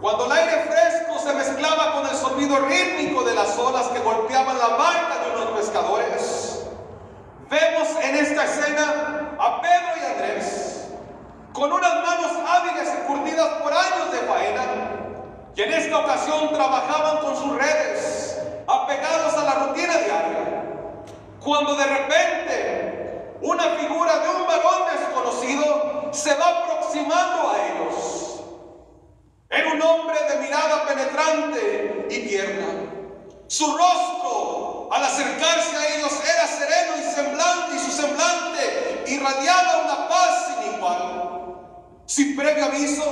cuando el aire fresco se mezclaba con el sonido rítmico de las olas que golpeaban la barca de unos pescadores, vemos en esta escena a Pedro y Andrés con unas manos hábiles y curtidas por años de faena, y en esta ocasión trabajaban con sus redes, apegados a la rutina diaria, cuando de repente una figura de un varón desconocido se va aproximando a ellos. Era un hombre de mirada penetrante y tierna. Su rostro, al acercarse a ellos, era sereno y su semblante irradiaba una paz sin igual. Sin previo aviso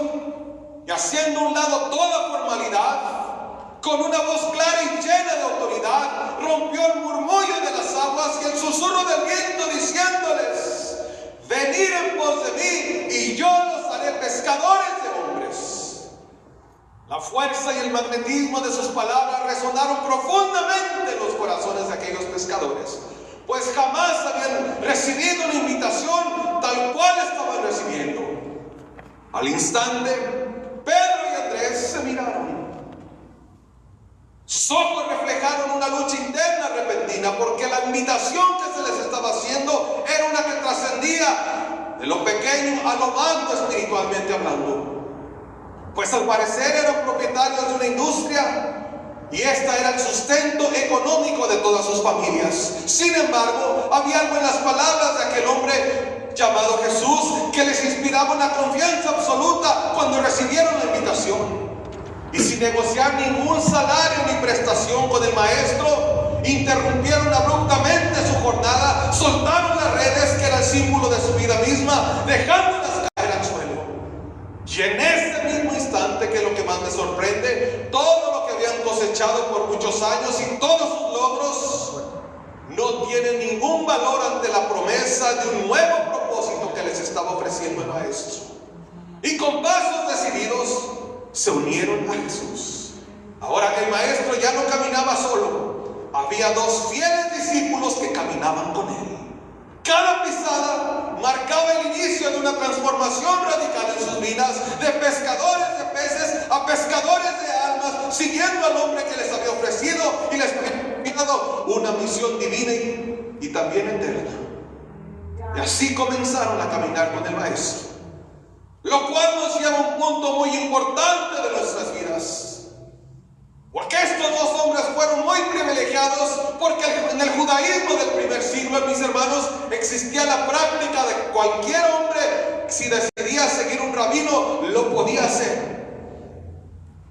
y haciendo a un lado toda formalidad, con una voz clara y llena de autoridad, rompió el murmullo de las aguas y el susurro del viento, diciéndoles: venid en pos de mí y yo los haré pescadores de hombres. La fuerza y el magnetismo de sus palabras resonaron profundamente en los corazones de aquellos pescadores, pues jamás habían recibido una invitación tal cual estaban recibiendo. Al instante, Pedro y Andrés se miraron. Sus ojos reflejaron una lucha interna repentina, porque la invitación que se les estaba haciendo era una que trascendía de lo pequeño a lo alto espiritualmente hablando. Pues al parecer eran propietarios de una industria y esta era el sustento económico de todas sus familias. Sin embargo, había algo en las palabras de aquel hombre llamado Jesús que les inspiraba una confianza absoluta cuando recibieron la invitación. Y sin negociar ningún salario ni prestación con el maestro, interrumpieron abruptamente su jornada, soltaron las redes que era el símbolo de su vida misma, dejándolas caer al suelo. Y en ese mismo instante, que es lo que más me sorprende, todo lo que habían cosechado por muchos años y todos sus logros no tienen ningún valor ante la promesa de un nuevo propósito que les estaba ofreciendo el maestro. Y con pasos decididos se unieron a Jesús. Ahora el maestro ya no caminaba solo, había dos fieles discípulos que caminaban con él. Cada pisada marcaba el inicio de una transformación radical en sus vidas, de pescadores de peces a pescadores de almas, siguiendo al hombre que les había ofrecido y les había dado una misión divina y también eterna. Y así comenzaron a caminar con el maestro, lo cual nos lleva a un punto muy importante de nuestras vidas. Porque estos dos hombres fueron muy privilegiados, porque en el judaísmo del primer siglo, mis hermanos, existía la práctica de cualquier hombre, si decidía seguir un rabino, lo podía hacer.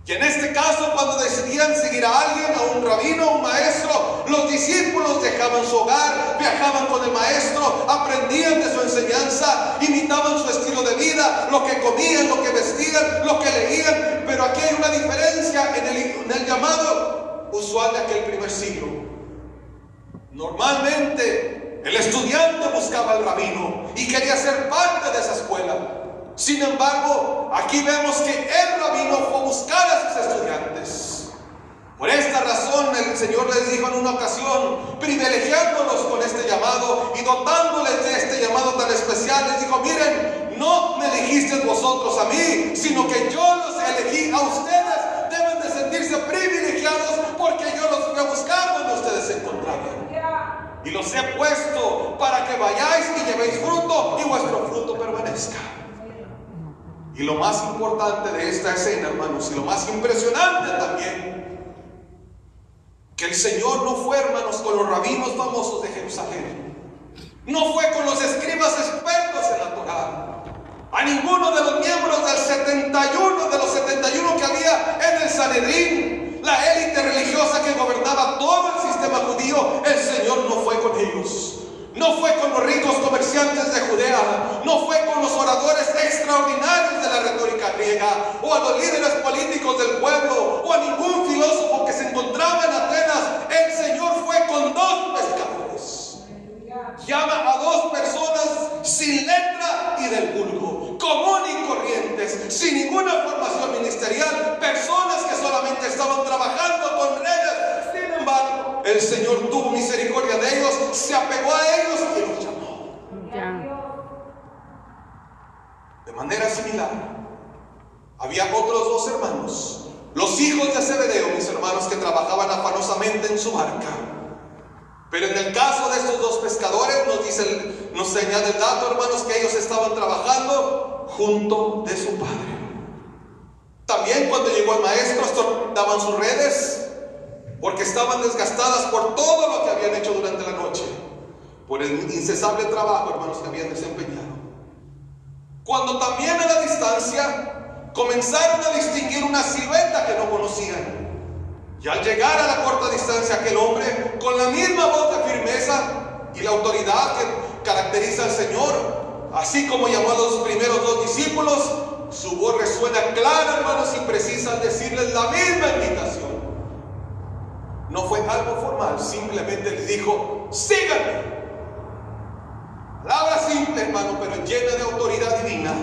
Y en este caso, cuando decidían seguir a alguien, a un rabino, a un maestro, los discípulos dejaban su hogar, viajaban con el maestro, aprendían de su enseñanza, imitaban su estilo de vida, lo que comían, lo que vestían, lo que leían. Pero aquí hay una diferencia en el llamado usual de aquel primer siglo. Normalmente, el estudiante buscaba al rabino y quería ser parte de esa escuela. Sin embargo, aquí vemos que el rabino fue a buscar a sus estudiantes. Por esta razón el Señor les dijo en una ocasión, privilegiándolos con este llamado y dotándoles de este llamado tan especial, les dijo: miren, no me elegisteis vosotros a mí, sino que yo los elegí a ustedes. Deben de sentirse privilegiados porque yo los fui a buscar donde ustedes se encontraban. Y los he puesto para que vayáis y llevéis fruto y vuestro fruto permanezca. Y lo más importante de esta escena, hermanos, y lo más impresionante también, que el Señor no fue, hermanos, con los rabinos famosos de Jerusalén, no fue con los escribas expertos en la Torá, a ninguno de los miembros de los 71 que había en el Sanedrín, la élite religiosa que gobernaba todo el sistema judío. El Señor no fue con ellos. No fue con los ricos comerciantes de Judea, no fue con los oradores extraordinarios de la retórica griega, o a los líderes políticos del pueblo, o a ningún filósofo que se encontraba en Atenas. El Señor fue con dos pescadores. Llama a dos personas sin letra y del vulgo, común y corrientes, sin ninguna formación ministerial, personas que solamente estaban trabajando con redes. Sin embargo, el Señor tuvo misericordia de ellos, se apegó a ellos y los llamó. De manera similar, había había otros dos hermanos, los hijos de Zebedeo, mis hermanos, que trabajaban afanosamente en su barca. Pero en el caso de estos dos pescadores, nos señala el dato, hermanos, que ellos estaban trabajando junto de su padre. También cuando llegó el maestro, daban sus redes, porque estaban desgastadas por todo lo que habían hecho durante la noche, por el incesable trabajo, hermanos, que habían desempeñado. Cuando también a la distancia comenzaron a distinguir una silueta que no conocían, y al llegar a la corta distancia, aquel hombre, con la misma voz de firmeza y la autoridad que caracteriza al Señor, así como llamó a los primeros dos discípulos, su voz resuena clara, hermanos, y precisa al decirles la misma invitación. No fue algo formal, simplemente les dijo: síganme. Palabra simple, hermano, pero llena de autoridad divina.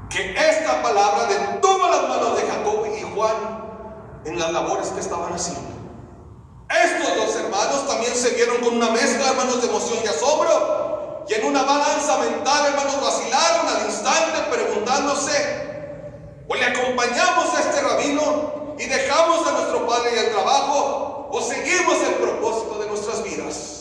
Que esta palabra detuvo las manos de Jacobo y Juan en las labores que estaban haciendo. Estos dos hermanos también se vieron con una mezcla, hermanos, de emoción y asombro, y en una balanza mental, hermanos, vacilaron al instante preguntándose: ¿o le acompañamos a este rabino y dejamos a nuestro padre y el trabajo, o seguimos el propósito de nuestras vidas?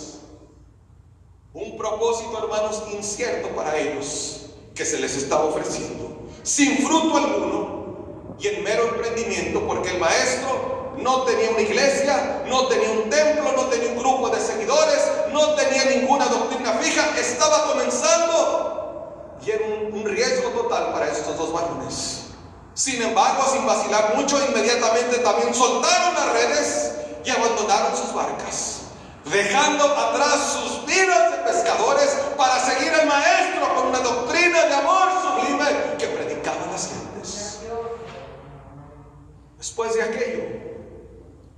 Un propósito, hermanos, incierto para ellos, que se les estaba ofreciendo, sin fruto alguno y en mero emprendimiento, porque el maestro no tenía una iglesia, no tenía un templo, no tenía un grupo de seguidores, no tenía ninguna doctrina fija, estaba comenzando y era un riesgo total para estos dos varones. Sin embargo, sin vacilar mucho, inmediatamente también soltaron las redes y abandonaron sus barcas, dejando atrás sus vidas de pescadores para seguir al maestro con una doctrina de amor sublime que predicaba a las gentes. Después de aquello,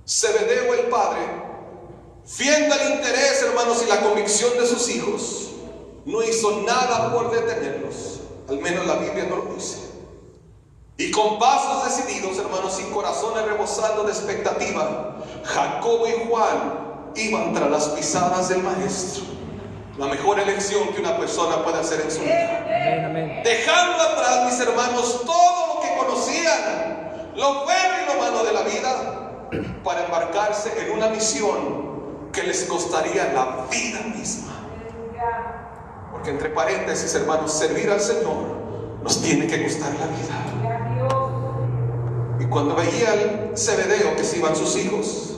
Zebedeo el padre, viendo el interés, hermanos, y la convicción de sus hijos, no hizo nada por detenerlos. Al menos la Biblia no lo dice. Y con pasos decididos, hermanos, y corazones rebosando de expectativa, Jacobo y Juan iban tras las pisadas del maestro. La mejor elección que una persona puede hacer en su vida. Amén, amén. Dejando atrás, mis hermanos, todo lo que conocían, lo bueno y lo malo de la vida, para embarcarse en una misión que les costaría la vida misma. Porque, entre paréntesis, hermanos, servir al Señor nos tiene que costar la vida. Y cuando veía al Zebedeo que se iban sus hijos,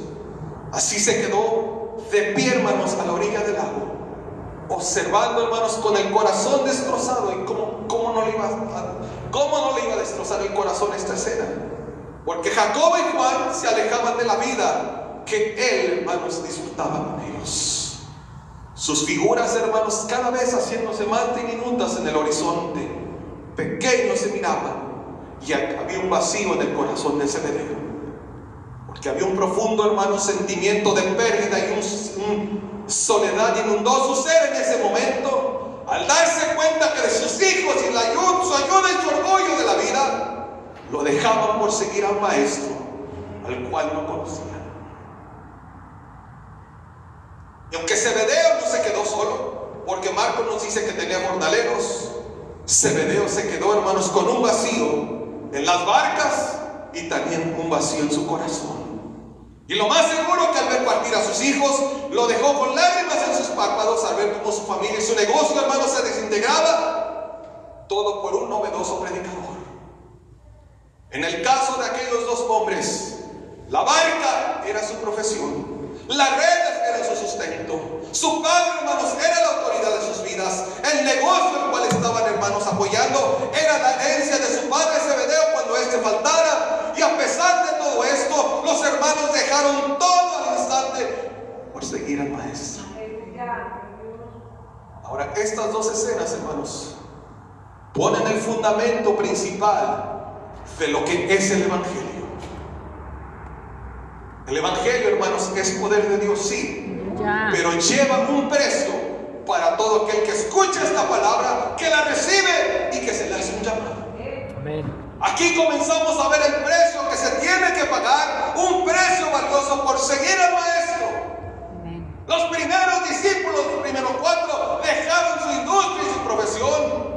así se quedó de pie, hermanos, a la orilla del lago, observando, hermanos, con el corazón destrozado. ¿Y cómo no le iba a destrozar el corazón esta escena? Porque Jacobo y Juan se alejaban de la vida que él, hermanos, disfrutaba con ellos. Sus figuras, hermanos, cada vez haciéndose más diminutas en el horizonte, pequeños se miraban, y había un vacío en el corazón de Zebedeo, porque había un profundo, hermano, sentimiento de pérdida y una soledad inundó su ser en ese momento, al darse cuenta que de sus hijos y su ayuda y su orgullo de la vida lo dejaban por seguir al maestro al cual no conocían. Y aunque Zebedeo no se quedó solo, porque Marcos nos dice que tenía jornaleros, Zebedeo se quedó, hermanos, con un vacío en las barcas y también un vacío en su corazón. Y lo más seguro que al ver partir a sus hijos, lo dejó con lágrimas en sus párpados al ver cómo su familia y su negocio, hermanos, se desintegraba, todo por un novedoso predicador. En el caso de aquellos dos hombres, la barca era su profesión, las redes eran su sustento, su padre, hermanos, era la autoridad de sus vidas, el negocio al cual estaban, hermanos, apoyando era la herencia de su padre Zebedeo cuando éste faltara. Y a pesar de todo esto, los hermanos dejaron todo al instante por seguir al maestro. Ahora, estas dos escenas, hermanos, ponen el fundamento principal de lo que es el Evangelio. El Evangelio, hermanos, es poder de Dios, sí, pero lleva un precio para todo aquel que escucha esta palabra, que la recibe y que se le hace un llamado. Amén. Aquí comenzamos a ver el precio que se tiene que pagar, un precio valioso por seguir al maestro. Amén. Los primeros discípulos, los primeros 4, dejaron su industria y su profesión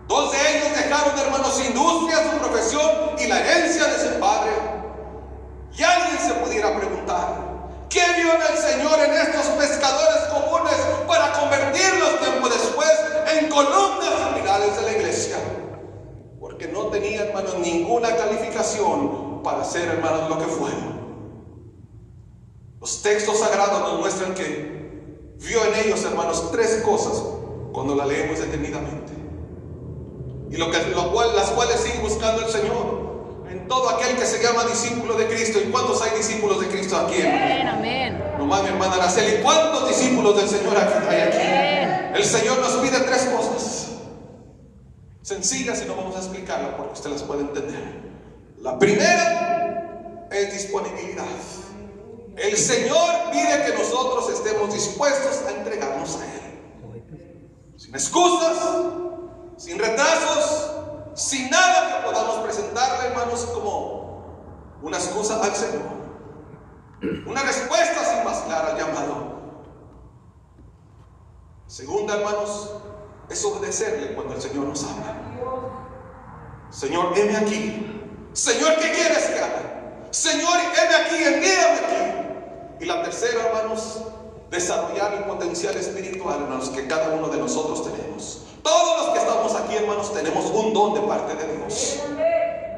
Dos de ellos dejaron, hermanos, su industria, su profesión y la herencia de su padre. Y alguien se pudiera preguntar, ¿qué vio en el Señor en estos pescadores comunes para convertirlos tiempo después en columnas generales de la iglesia? Porque no tenía, hermanos, ninguna calificación para ser, hermanos, lo que fueron. Los textos sagrados nos muestran que vio en ellos, hermanos, tres cosas cuando la leemos detenidamente. Y las cuales sigue buscando el Señor en todo aquel que se llama discípulo de Cristo. ¿Y cuántos hay discípulos de Cristo aquí? Amén, amén. Nomás mi hermana Araceli, ¿cuántos discípulos del Señor hay aquí? Amén. El Señor nos pide tres cosas sencillas y no vamos a explicarlas porque usted las puede entender. La primera es disponibilidad. El Señor pide que nosotros estemos dispuestos a entregarnos a Él, sin excusas, sin retrasos, sin nada que podamos presentarle, hermanos, como una excusa al Señor. Una respuesta sin vacilar al llamado. Segunda, hermanos, es obedecerle cuando el Señor nos habla. Señor, heme aquí. Señor, ¿qué quieres que haga? Señor, heme aquí, envíame aquí. Y la tercera, hermanos, desarrollar el potencial espiritual, hermanos, que cada uno de nosotros tenemos. Todos los que estamos aquí, hermanos, tenemos un don de parte de Dios.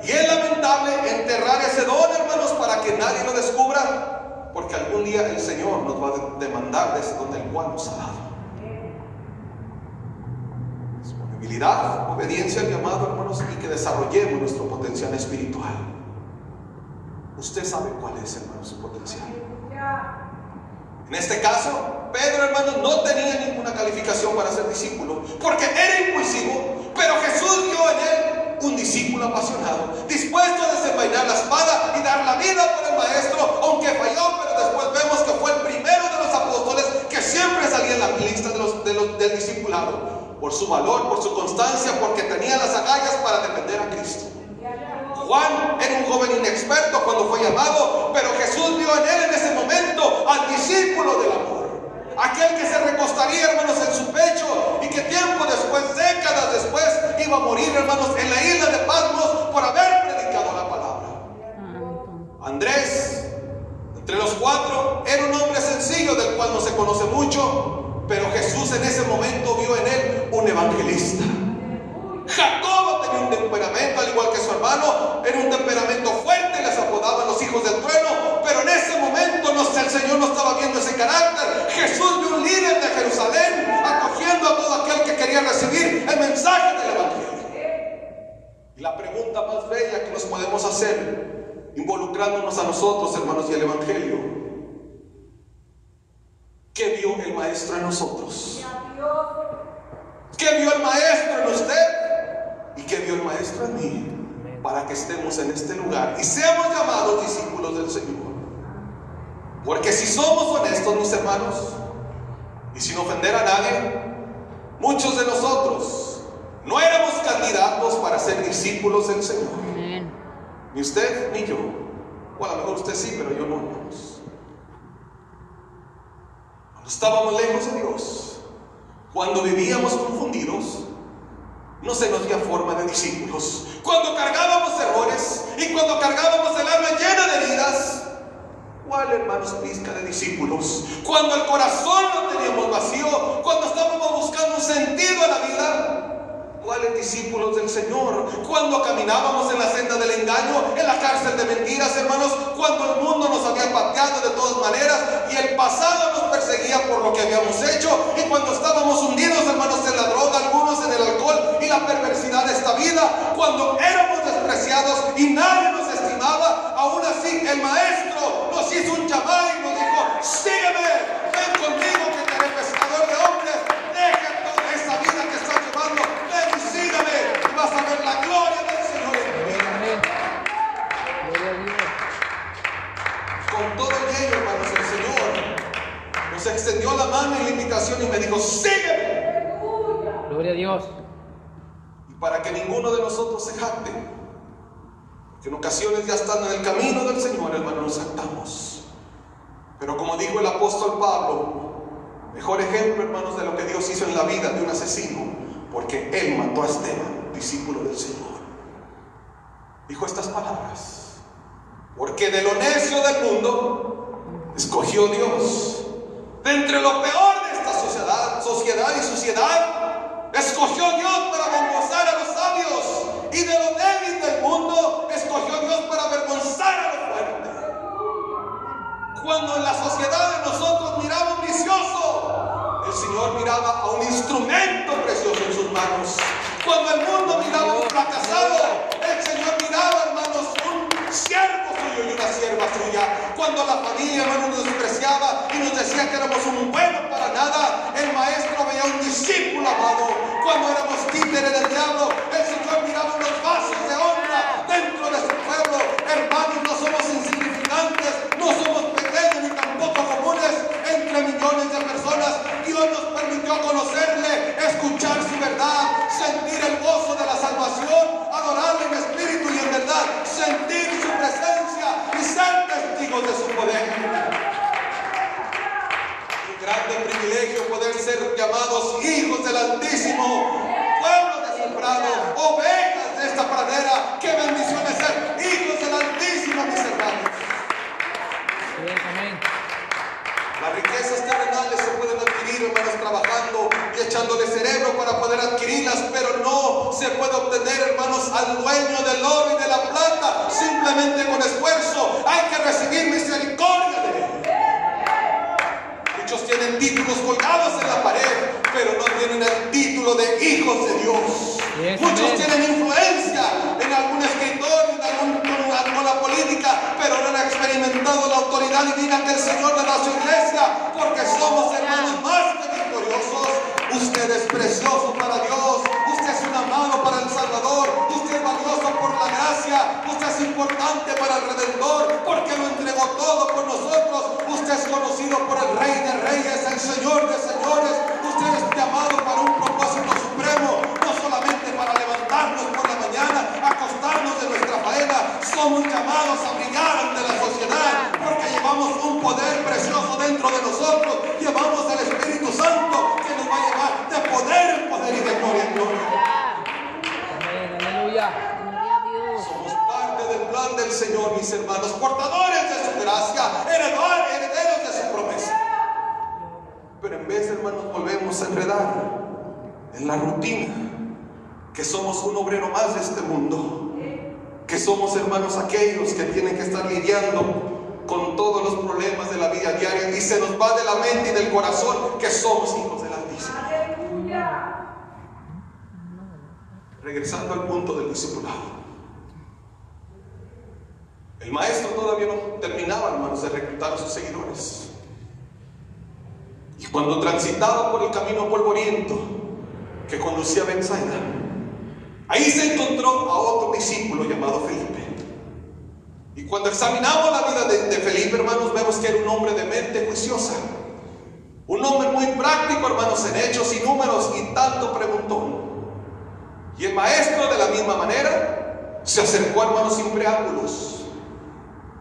Y es lamentable enterrar ese don, hermanos, para que nadie lo descubra, porque algún día el Señor nos va a demandar de ese don del cual nos ha dado. Disponibilidad, obediencia al llamado, hermanos, y que desarrollemos nuestro potencial espiritual. Usted sabe cuál es, hermanos, su potencial. En este caso, Pedro, hermanos, no tenía ninguna calificación para ser discípulo, porque era impulsivo, pero Jesús vio en él un discípulo apasionado, dispuesto a desenvainar la espada y dar la vida por el maestro, aunque falló, pero después vemos que fue el primero de los apóstoles que siempre salía en la lista del discipulado, por su valor, por su constancia, porque tenía las agallas para defender a Cristo. Juan era un joven inexperto cuando fue llamado, pero Jesús vio en él en ese momento al discípulo del amor, aquel que se recostaría, hermanos, en su pecho y que tiempo después, décadas después, iba a morir, hermanos, en la isla de Patmos por haber predicado la palabra. Andrés, entre los cuatro, era un hombre sencillo del cual no se conoce mucho, pero Jesús en ese momento vio en él un evangelista. Jacobo tenía un temperamento, al igual que su hermano, era un temperamento fuerte, les apodaban los hijos del trueno, pero en ese momento el Señor no estaba viendo ese carácter. Jesús vio un líder de Jerusalén acogiendo a todo aquel que quería recibir el mensaje del Evangelio. Y la pregunta más bella que nos podemos hacer, involucrándonos a nosotros, hermanos, y el Evangelio: ¿qué vio el Maestro en nosotros? ¿Qué vio el Maestro en usted? ¿Y qué vio el Maestro en mí? Para que estemos en este lugar y seamos llamados discípulos del Señor. Porque si somos honestos, mis hermanos, y sin ofender a nadie, muchos de nosotros no éramos candidatos para ser discípulos del Señor. Ni usted ni yo. O a lo mejor usted sí, pero yo no, hermanos. Cuando estábamos lejos de Dios, cuando vivíamos confundidos, no se nos dio forma de discípulos. Cuando cargábamos errores y cuando cargábamos el alma llena de heridas, ¿cuál, hermanos, pizca de discípulos? Cuando el corazón lo teníamos vacío, cuando estábamos buscando un sentido a la vida, ¿cuáles discípulos del Señor? Cuando caminábamos en la senda del engaño, en la cárcel de mentiras, hermanos, cuando el mundo nos había pateado de todas maneras y el pasado nos perseguía por lo que habíamos hecho, y cuando estábamos hundidos, hermanos, en la droga, algunos en el alcohol y la perversidad de esta vida, cuando éramos despreciados y nadie nos estimaba, aún así el Maestro nos hizo un llamado y nos dijo: sígueme, ven conmigo que te haré pescador de hombres, deja toda esa vida que estás llevando, ven y sígueme y vas a ver la gloria del Señor. Con todo ello, hermanos, el Señor nos extendió la mano y la invitación y me dijo: sígueme. Gloria a Dios. Y para que ninguno de nosotros se jacte, que en ocasiones ya estando en el camino del Señor, hermanos, nos jactamos. Pero como dijo el apóstol Pablo, mejor ejemplo, hermanos, de lo que Dios hizo en la vida de un asesino, porque él mató a Esteban. discípulo del Señor. Dijo estas palabras: porque de lo necio del mundo escogió Dios, de entre lo peor de esta sociedad y suciedad, escogió Dios para avergonzar a los sabios, y de lo débil del mundo escogió Dios para avergonzar a los fuertes. Cuando en la sociedad de nosotros miraba un vicioso, el Señor miraba a un instrumento precioso en sus manos. Cuando el mundo miraba a un fracasado, el Señor miraba, hermanos, un siervo suyo y una sierva suya. Cuando la familia, hermanos, nos despreciaba y nos decía que éramos un bueno para nada, el maestro veía un discípulo amado. Cuando éramos títeres del diablo, el Señor miraba unos vasos de honra dentro de su pueblo. Hermanos, no somos insignificantes, no somos pequeños ni tampoco comunes entre millones de personas. Dios nos permitió conocerle, escuchar su verdad, sentir el gozo de la salvación, adorarle en espíritu y en verdad, sentir su presencia y ser testigos de su poder. Un grande privilegio poder ser llamados hijos del Altísimo, pueblo de su prado, ovejas de esta pradera. Qué bendición es ser hijos del Altísimo, mis hermanos. Amén. Las riquezas terrenales se pueden adquirir, hermanos, trabajando y echándole cerebro para poder adquirirlas, pero no se puede obtener, hermanos, al dueño del oro y de la plata simplemente con esfuerzo. Hay que recibir misericordia de Él. Muchos tienen títulos colgados en la pared, pero no tienen el título de hijos de Dios. Muchos tienen influencia en algún escritor, con la política, pero no han experimentado la autoridad divina que el Señor le da a su iglesia, porque somos hermanos más que victoriosos. Usted es precioso para Dios, usted es un amado para el Salvador, usted es valioso por la gracia, usted es importante para el Redentor, porque lo entregó todo por nosotros. Usted es conocido por el Rey de Reyes, el Señor de Señores. Usted es llamado para un propósito supremo, no solamente para levantarnos por la mañana, acostarnos de nuestra faena. Somos llamados a brillar ante la sociedad, porque llevamos un poder precioso dentro de nosotros. Llevamos el Espíritu Santo que nos va a llevar de poder en poder y de gloria en gloria. Amén, aleluya. Gloria a Dios. Somos parte del plan del Señor, mis hermanos, portadores de su gracia, herederos de su promesa. Pero en vez, hermanos, volvemos a enredar en la rutina, que somos un obrero más de este mundo, que somos, hermanos, aquellos que tienen que estar lidiando con todos los problemas de la vida diaria, y se nos va de la mente y del corazón que somos hijos del Altísimo. Regresando al punto del discipulado, el maestro todavía no terminaba, hermanos, de reclutar a sus seguidores. Y cuando transitaba por el camino polvoriento que conducía a Betsaida, ahí se encontró a otro discípulo llamado Felipe. Y cuando examinamos la vida de Felipe, hermanos, vemos que era un hombre de mente juiciosa, un hombre muy práctico, hermanos, en hechos y números, y tanto preguntón. Y el maestro, de la misma manera, se acercó, hermanos, sin preámbulos.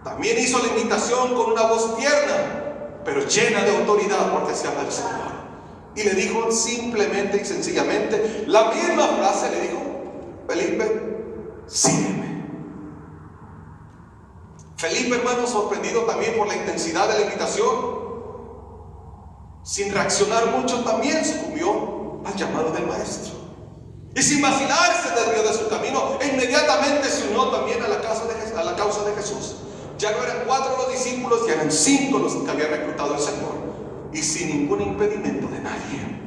También hizo la invitación con una voz tierna, pero llena de autoridad, porque se habla del Señor. Y le dijo simplemente y sencillamente la misma frase. Le dijo: Felipe, sígueme. Felipe, hermano, sorprendido también por la intensidad de la invitación, sin reaccionar mucho, también sucumbió al llamado del maestro. Y sin vacilar se desvió de su camino e inmediatamente se unió también a la causa de Jesús. Ya no eran 4 los discípulos, ya eran 5 los que había reclutado el Señor, y sin ningún impedimento de nadie.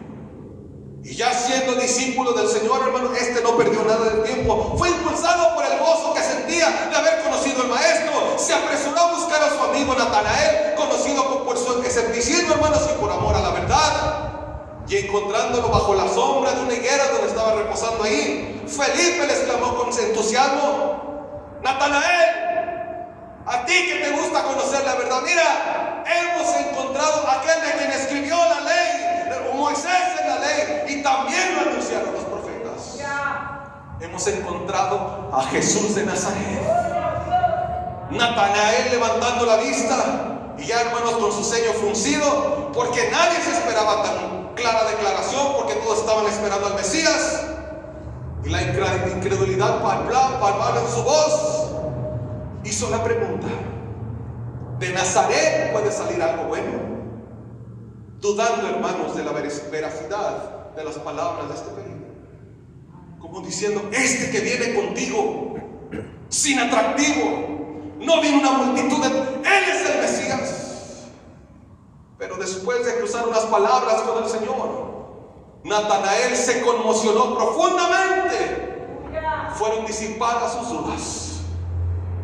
Y ya siendo discípulo del Señor, hermano, no perdió nada de tiempo. Fue impulsado por el gozo que sentía de haber conocido al maestro. Se apresuró a buscar a su amigo Natanael, conocido por su escepticismo, hermanos, y por amor a la verdad. Y encontrándolo bajo la sombra de una higuera donde estaba reposando ahí, Felipe le exclamó con entusiasmo: Natanael, a ti que te gusta conocer la verdad, mira, hemos encontrado a aquel de quien escribió la ley, Moisés en la ley, y también lo anunciaron los profetas. Hemos encontrado a Jesús de Nazaret. Natanael levantando la vista, y ya, hermanos, con su ceño fruncido, porque nadie se esperaba tan clara declaración, porque todos estaban esperando al Mesías, y la incredulidad palpable en su voz, hizo la pregunta: ¿de Nazaret puede salir algo bueno? Dudando, hermanos, de la veracidad de las palabras de este peligro, como diciendo: este que viene contigo, sin atractivo, no viene una multitud, él es el Mesías. Pero después de cruzar unas palabras con el Señor, Natanael se conmocionó profundamente. Fueron disipadas sus dudas,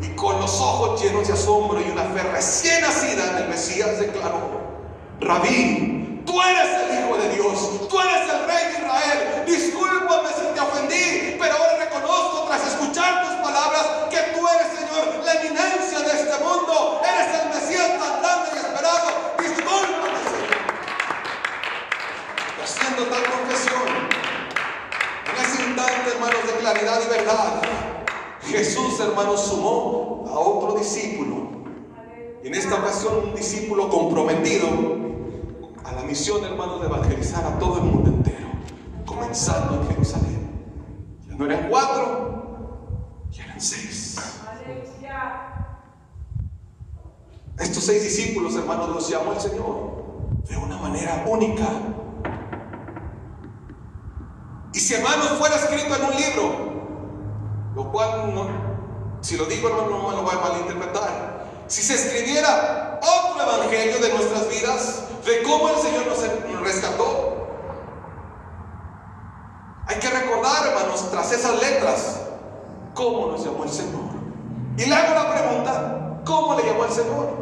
y con los ojos llenos de asombro y una fe recién nacida en el Mesías, declaró: Rabí, tú eres el Hijo de Dios, tú eres el Rey de Israel. Discúlpame si te ofendí, pero ahora reconozco, tras escuchar tus palabras, que tú eres, Señor, la eminencia de este mundo. Eres el Mesías tan grande y esperado. Discúlpame, Señor. Y haciendo tal confesión, en ese instante, hermanos, de claridad y verdad, Jesús, hermanos, sumó a otro discípulo. Y en esta ocasión, un discípulo comprometido a la misión, hermanos, de evangelizar a todo el mundo entero, comenzando en Jerusalén. Ya no eran 4, ya eran 6. Estos 6 discípulos, hermanos, los llamó el Señor de una manera única. Y si, hermanos, fuera escrito en un libro, lo cual, si lo digo, hermano, no me lo voy a malinterpretar, si se escribiera otro evangelio de nuestras vidas, de cómo el Señor nos rescató, hay que recordar, hermanos, tras esas letras, cómo nos llamó el Señor. Y le hago la pregunta: ¿cómo le llamó el Señor?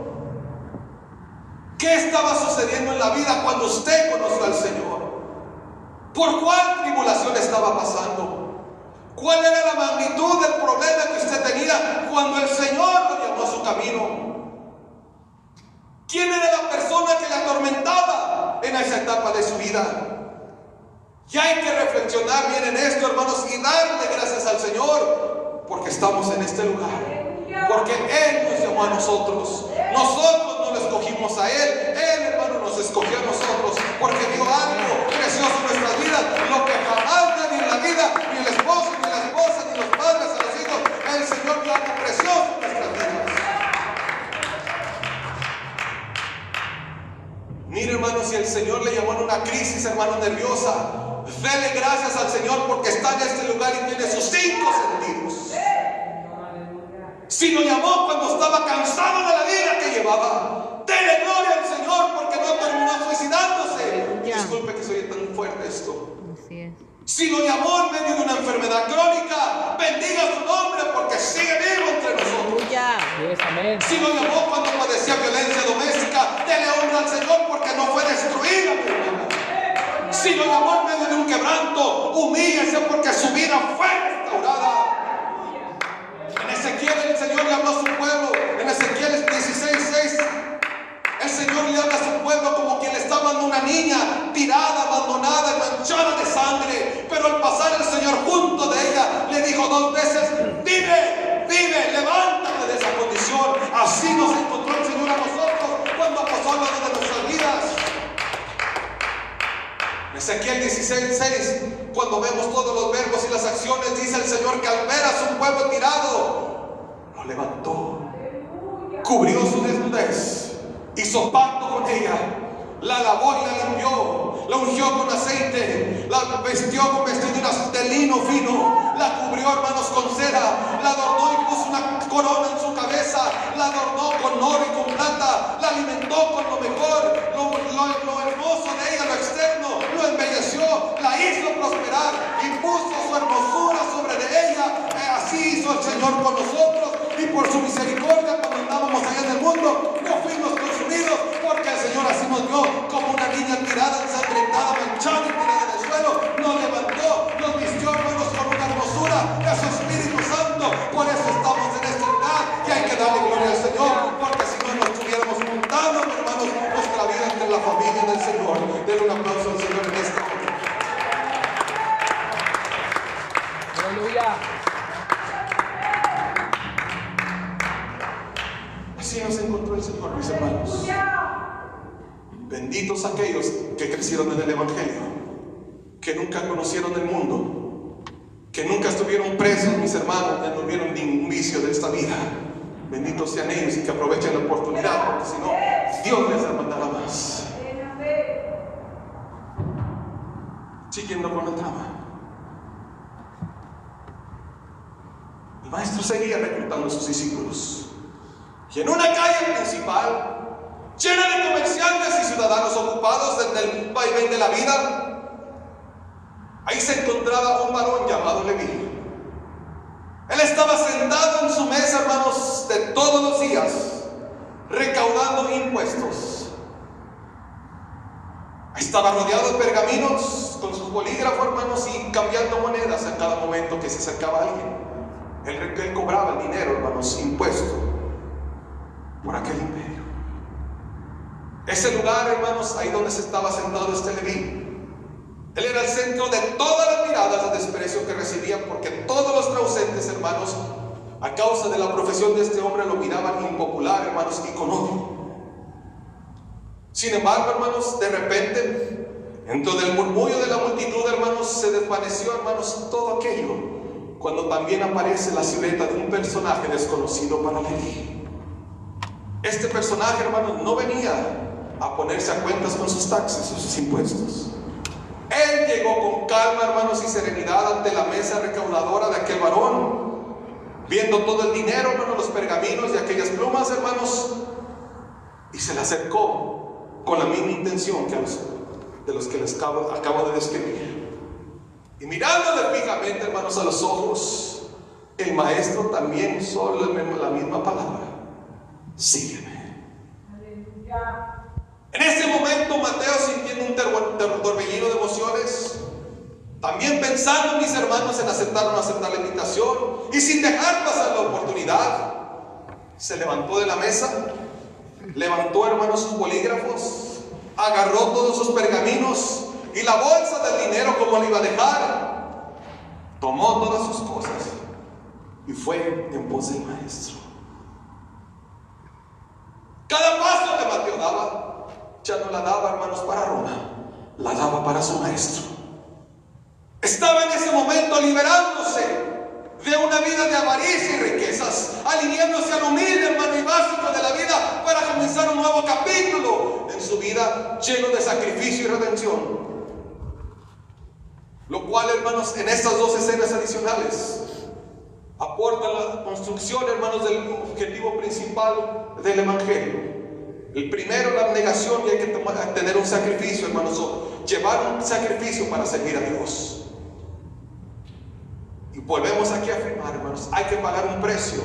¿Qué estaba sucediendo en la vida cuando usted conoció al Señor? ¿Por cuál tribulación estaba pasando? ¿Cuál era la magnitud del problema que usted tenía cuando el Señor lo llamó a su camino? ¿Quién era la persona que le atormentaba en esa etapa de su vida? Y hay que reflexionar bien en esto, hermanos, y darle gracias al Señor, porque estamos en este lugar, porque Él nos llamó a nosotros. Nosotros no lo escogimos a Él, hermano, nos escogió a nosotros, porque dio algo precioso en nuestras vidas, lo que jamás nadie en la vida, ni el esposo, ni la esposa, ni los padres, ni los hijos. El Señor dio algo precioso en nuestras vidas. Mire, hermano, si el Señor le llamó en una crisis, hermano, nerviosa, dele gracias al Señor, porque está en este lugar y tiene sus 5 sentidos. Si lo llamó cuando estaba cansado de la vida que llevaba, dele gloria al Señor, porque no terminó suicidándose. Disculpe que soy tan fuerte esto. Así es. Si lo llamó en medio de una enfermedad crónica, bendiga su nombre, porque sigue vivo entre nosotros. Yes, amén. Si lo llamó cuando padecía violencia doméstica, dele honra al Señor, porque no fue destruida, mi hermano. Si lo llamó en medio de un quebranto, humíllese, porque su vida fue restaurada. En Ezequiel el Señor le habló a su pueblo, en Ezequiel 16:6, el Señor le habla a su pueblo como quien le está hablando a una niña tirada, abandonada y manchada de sangre. Pero al pasar el Señor junto de ella, le dijo 2 veces: vive, vive, levántate de esa condición. Así nos encontró el Señor a nosotros cuando pasó lo de nuestras vidas. Ezequiel 16:6, cuando vemos todos los verbos y las acciones, dice el Señor que al ver a su pueblo tirado, lo levantó, cubrió su desnudez, hizo pacto con ella, la lavó y la limpió, la ungió con aceite, la vistió con vestiduras de lino fino, la cubrió, hermanos, con cera, la adornó y puso una corona en su cabeza, la adornó con oro y con plata, la alimentó con lo mejor, lo hermoso de ella, lo externo, lo embelleció, la hizo prosperar y puso su hermosura sobre de ella. Así hizo el Señor con nosotros, y por su misericordia, cuando andábamos allá en el mundo, no fuimos consumidos, porque el Señor así nos vio como una niña tirada, ensangrentada, manchada y tirada en el suelo. Nos levantó, nos vistió, hermanos, con una hermosura de su Espíritu Santo. Por eso estamos en este lugar, y hay que darle gloria al Señor, porque si no nos estuviéramos juntando, hermanos, nuestra vida entre la familia del Señor. Denle un aplauso al Señor en esta hora. Aleluya. Así nos encontró el Señor, mis hermanos. Benditos aquellos que crecieron en el Evangelio, que nunca conocieron el mundo, que nunca estuvieron presos, mis hermanos, ya no vieron ningún vicio de esta vida. Benditos sean ellos y que aprovechen la oportunidad, porque si no, Dios les demandará más. Siguiendo con la trama, el maestro seguía reclutando a sus discípulos. Y en una calle principal, llena de comerciantes y ciudadanos ocupados en el vaivén de la vida, ahí se encontraba un varón llamado Leví. Él estaba sentado en su mesa, hermanos, de todos los días, recaudando impuestos. Estaba rodeado de pergaminos con sus bolígrafos, hermanos, y cambiando monedas en cada momento que se acercaba alguien. Él cobraba el dinero, hermanos, impuesto por aquel imperio. Ese lugar, hermanos, ahí donde se estaba sentado este Leví, él era el centro de todas las miradas de desprecio que recibían, porque todos los traducentes, hermanos, a causa de la profesión de este hombre, lo miraban impopular, hermanos, y con odio. Sin embargo, hermanos, de repente, dentro del murmullo de la multitud, hermanos, se desvaneció, hermanos, todo aquello, cuando también aparece la silueta de un personaje desconocido para Leví. Este personaje, hermanos, no venía a ponerse a cuentas con sus taxes o sus impuestos. Él llegó con calma, hermanos, y serenidad ante la mesa recaudadora de aquel varón, viendo todo el dinero, hermanos, los pergaminos y aquellas plumas, hermanos, y se le acercó con la misma intención que de los que les acabo de describir. Y mirándole fijamente, hermanos, a los ojos, el maestro también usó la misma palabra: sígueme. En ese momento, Mateo, sintiendo un torbellino de emociones, también pensando, mis hermanos, en aceptar o no aceptar la invitación, y sin dejar pasar la oportunidad, se levantó de la mesa, levantó, hermanos, sus bolígrafos, agarró todos sus pergaminos y la bolsa del dinero, como le iba a dejar, tomó todas sus cosas y fue en pos del maestro. Cada paso que Mateo daba, ya no la daba, hermanos, para Roma, la daba para su maestro. Estaba en ese momento liberándose de una vida de avaricia y riquezas, alineándose al humilde, hermano, y básico de la vida, para comenzar un nuevo capítulo en su vida lleno de sacrificio y redención. Lo cual, hermanos, en estas dos escenas adicionales aporta la construcción, hermanos, del objetivo principal del Evangelio. El primero, la abnegación, y hay que tener un sacrificio, hermanos, o llevar un sacrificio para servir a Dios. Y volvemos aquí a afirmar, hermanos, hay que pagar un precio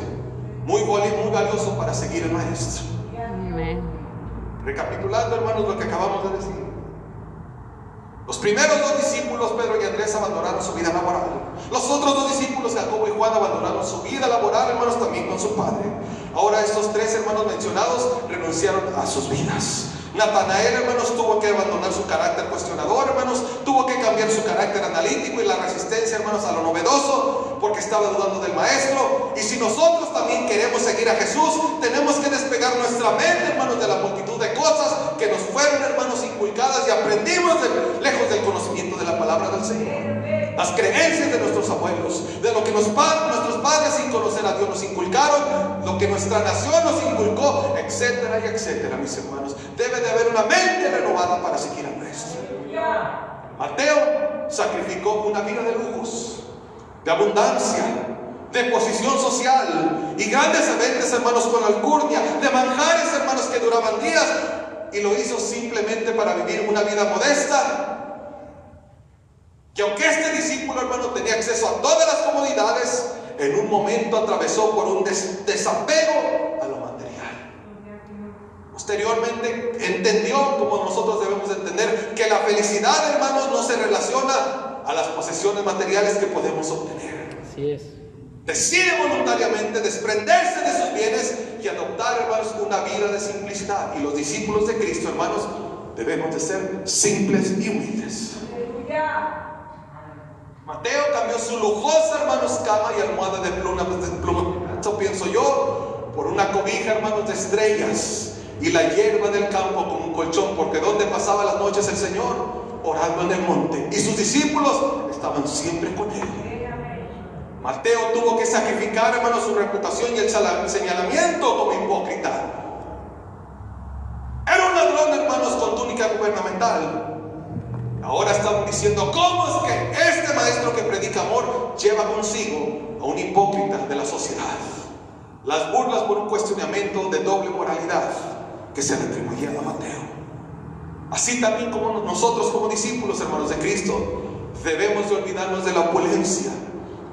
muy valioso para seguir al maestro. Amén. Recapitulando, hermanos, lo que acabamos de decir. Los primeros dos discípulos, Pedro y Andrés, abandonaron su vida laboral. Los otros dos discípulos, Jacobo y Juan, abandonaron su vida laboral, hermanos, también con su padre. Ahora estos tres hermanos mencionados renunciaron a sus vidas. Natanael, hermanos, tuvo que abandonar su carácter cuestionador, hermanos, tuvo que cambiar su carácter analítico y la resistencia, hermanos, a lo novedoso, porque estaba dudando del maestro. Y si nosotros también queremos seguir a Jesús, tenemos que despegar nuestra mente, hermanos, de la multitud de cosas que nos fueron, hermanos, inculcadas y aprendimos lejos del conocimiento de la palabra del Señor. Las creencias de nuestros abuelos, de lo que nuestros padres sin conocer a Dios nos inculcaron, lo que nuestra nación nos inculcó, etcétera y etcétera, mis hermanos. Debe de haber una mente renovada para seguir al maestro. Mateo sacrificó una vida de lujos, de abundancia, de posición social y grandes eventos, hermanos, con alcurnia, de manjares, hermanos, que duraban días, y lo hizo simplemente para vivir una vida modesta. Que aunque este discípulo, hermano, tenía acceso a todas las comodidades, en un momento atravesó por un desapego a lo material. Posteriormente entendió, como nosotros debemos entender, que la felicidad, hermanos, no se relaciona a las posesiones materiales que podemos obtener. Así es. Decide voluntariamente desprenderse de sus bienes y adoptar, hermanos, una vida de simplicidad. Y los discípulos de Cristo, hermanos, debemos de ser simples y humildes. Mateo cambió su lujosa, hermanos, cama y almohada de pluma, eso pienso yo, por una cobija, hermanos, de estrellas y la hierba del campo como un colchón, porque donde pasaba las noches el Señor, orando en el monte, y sus discípulos estaban siempre con él. Mateo tuvo que sacrificar, hermanos, su reputación y el señalamiento como hipócrita. Era un ladrón, hermanos, con túnica gubernamental. Ahora estamos diciendo, ¿cómo es que este maestro que predica amor lleva consigo a un hipócrita de la sociedad? Las burlas por un cuestionamiento de doble moralidad que se le atribuían a Mateo. Así también como nosotros como discípulos, hermanos de Cristo, debemos de olvidarnos de la opulencia,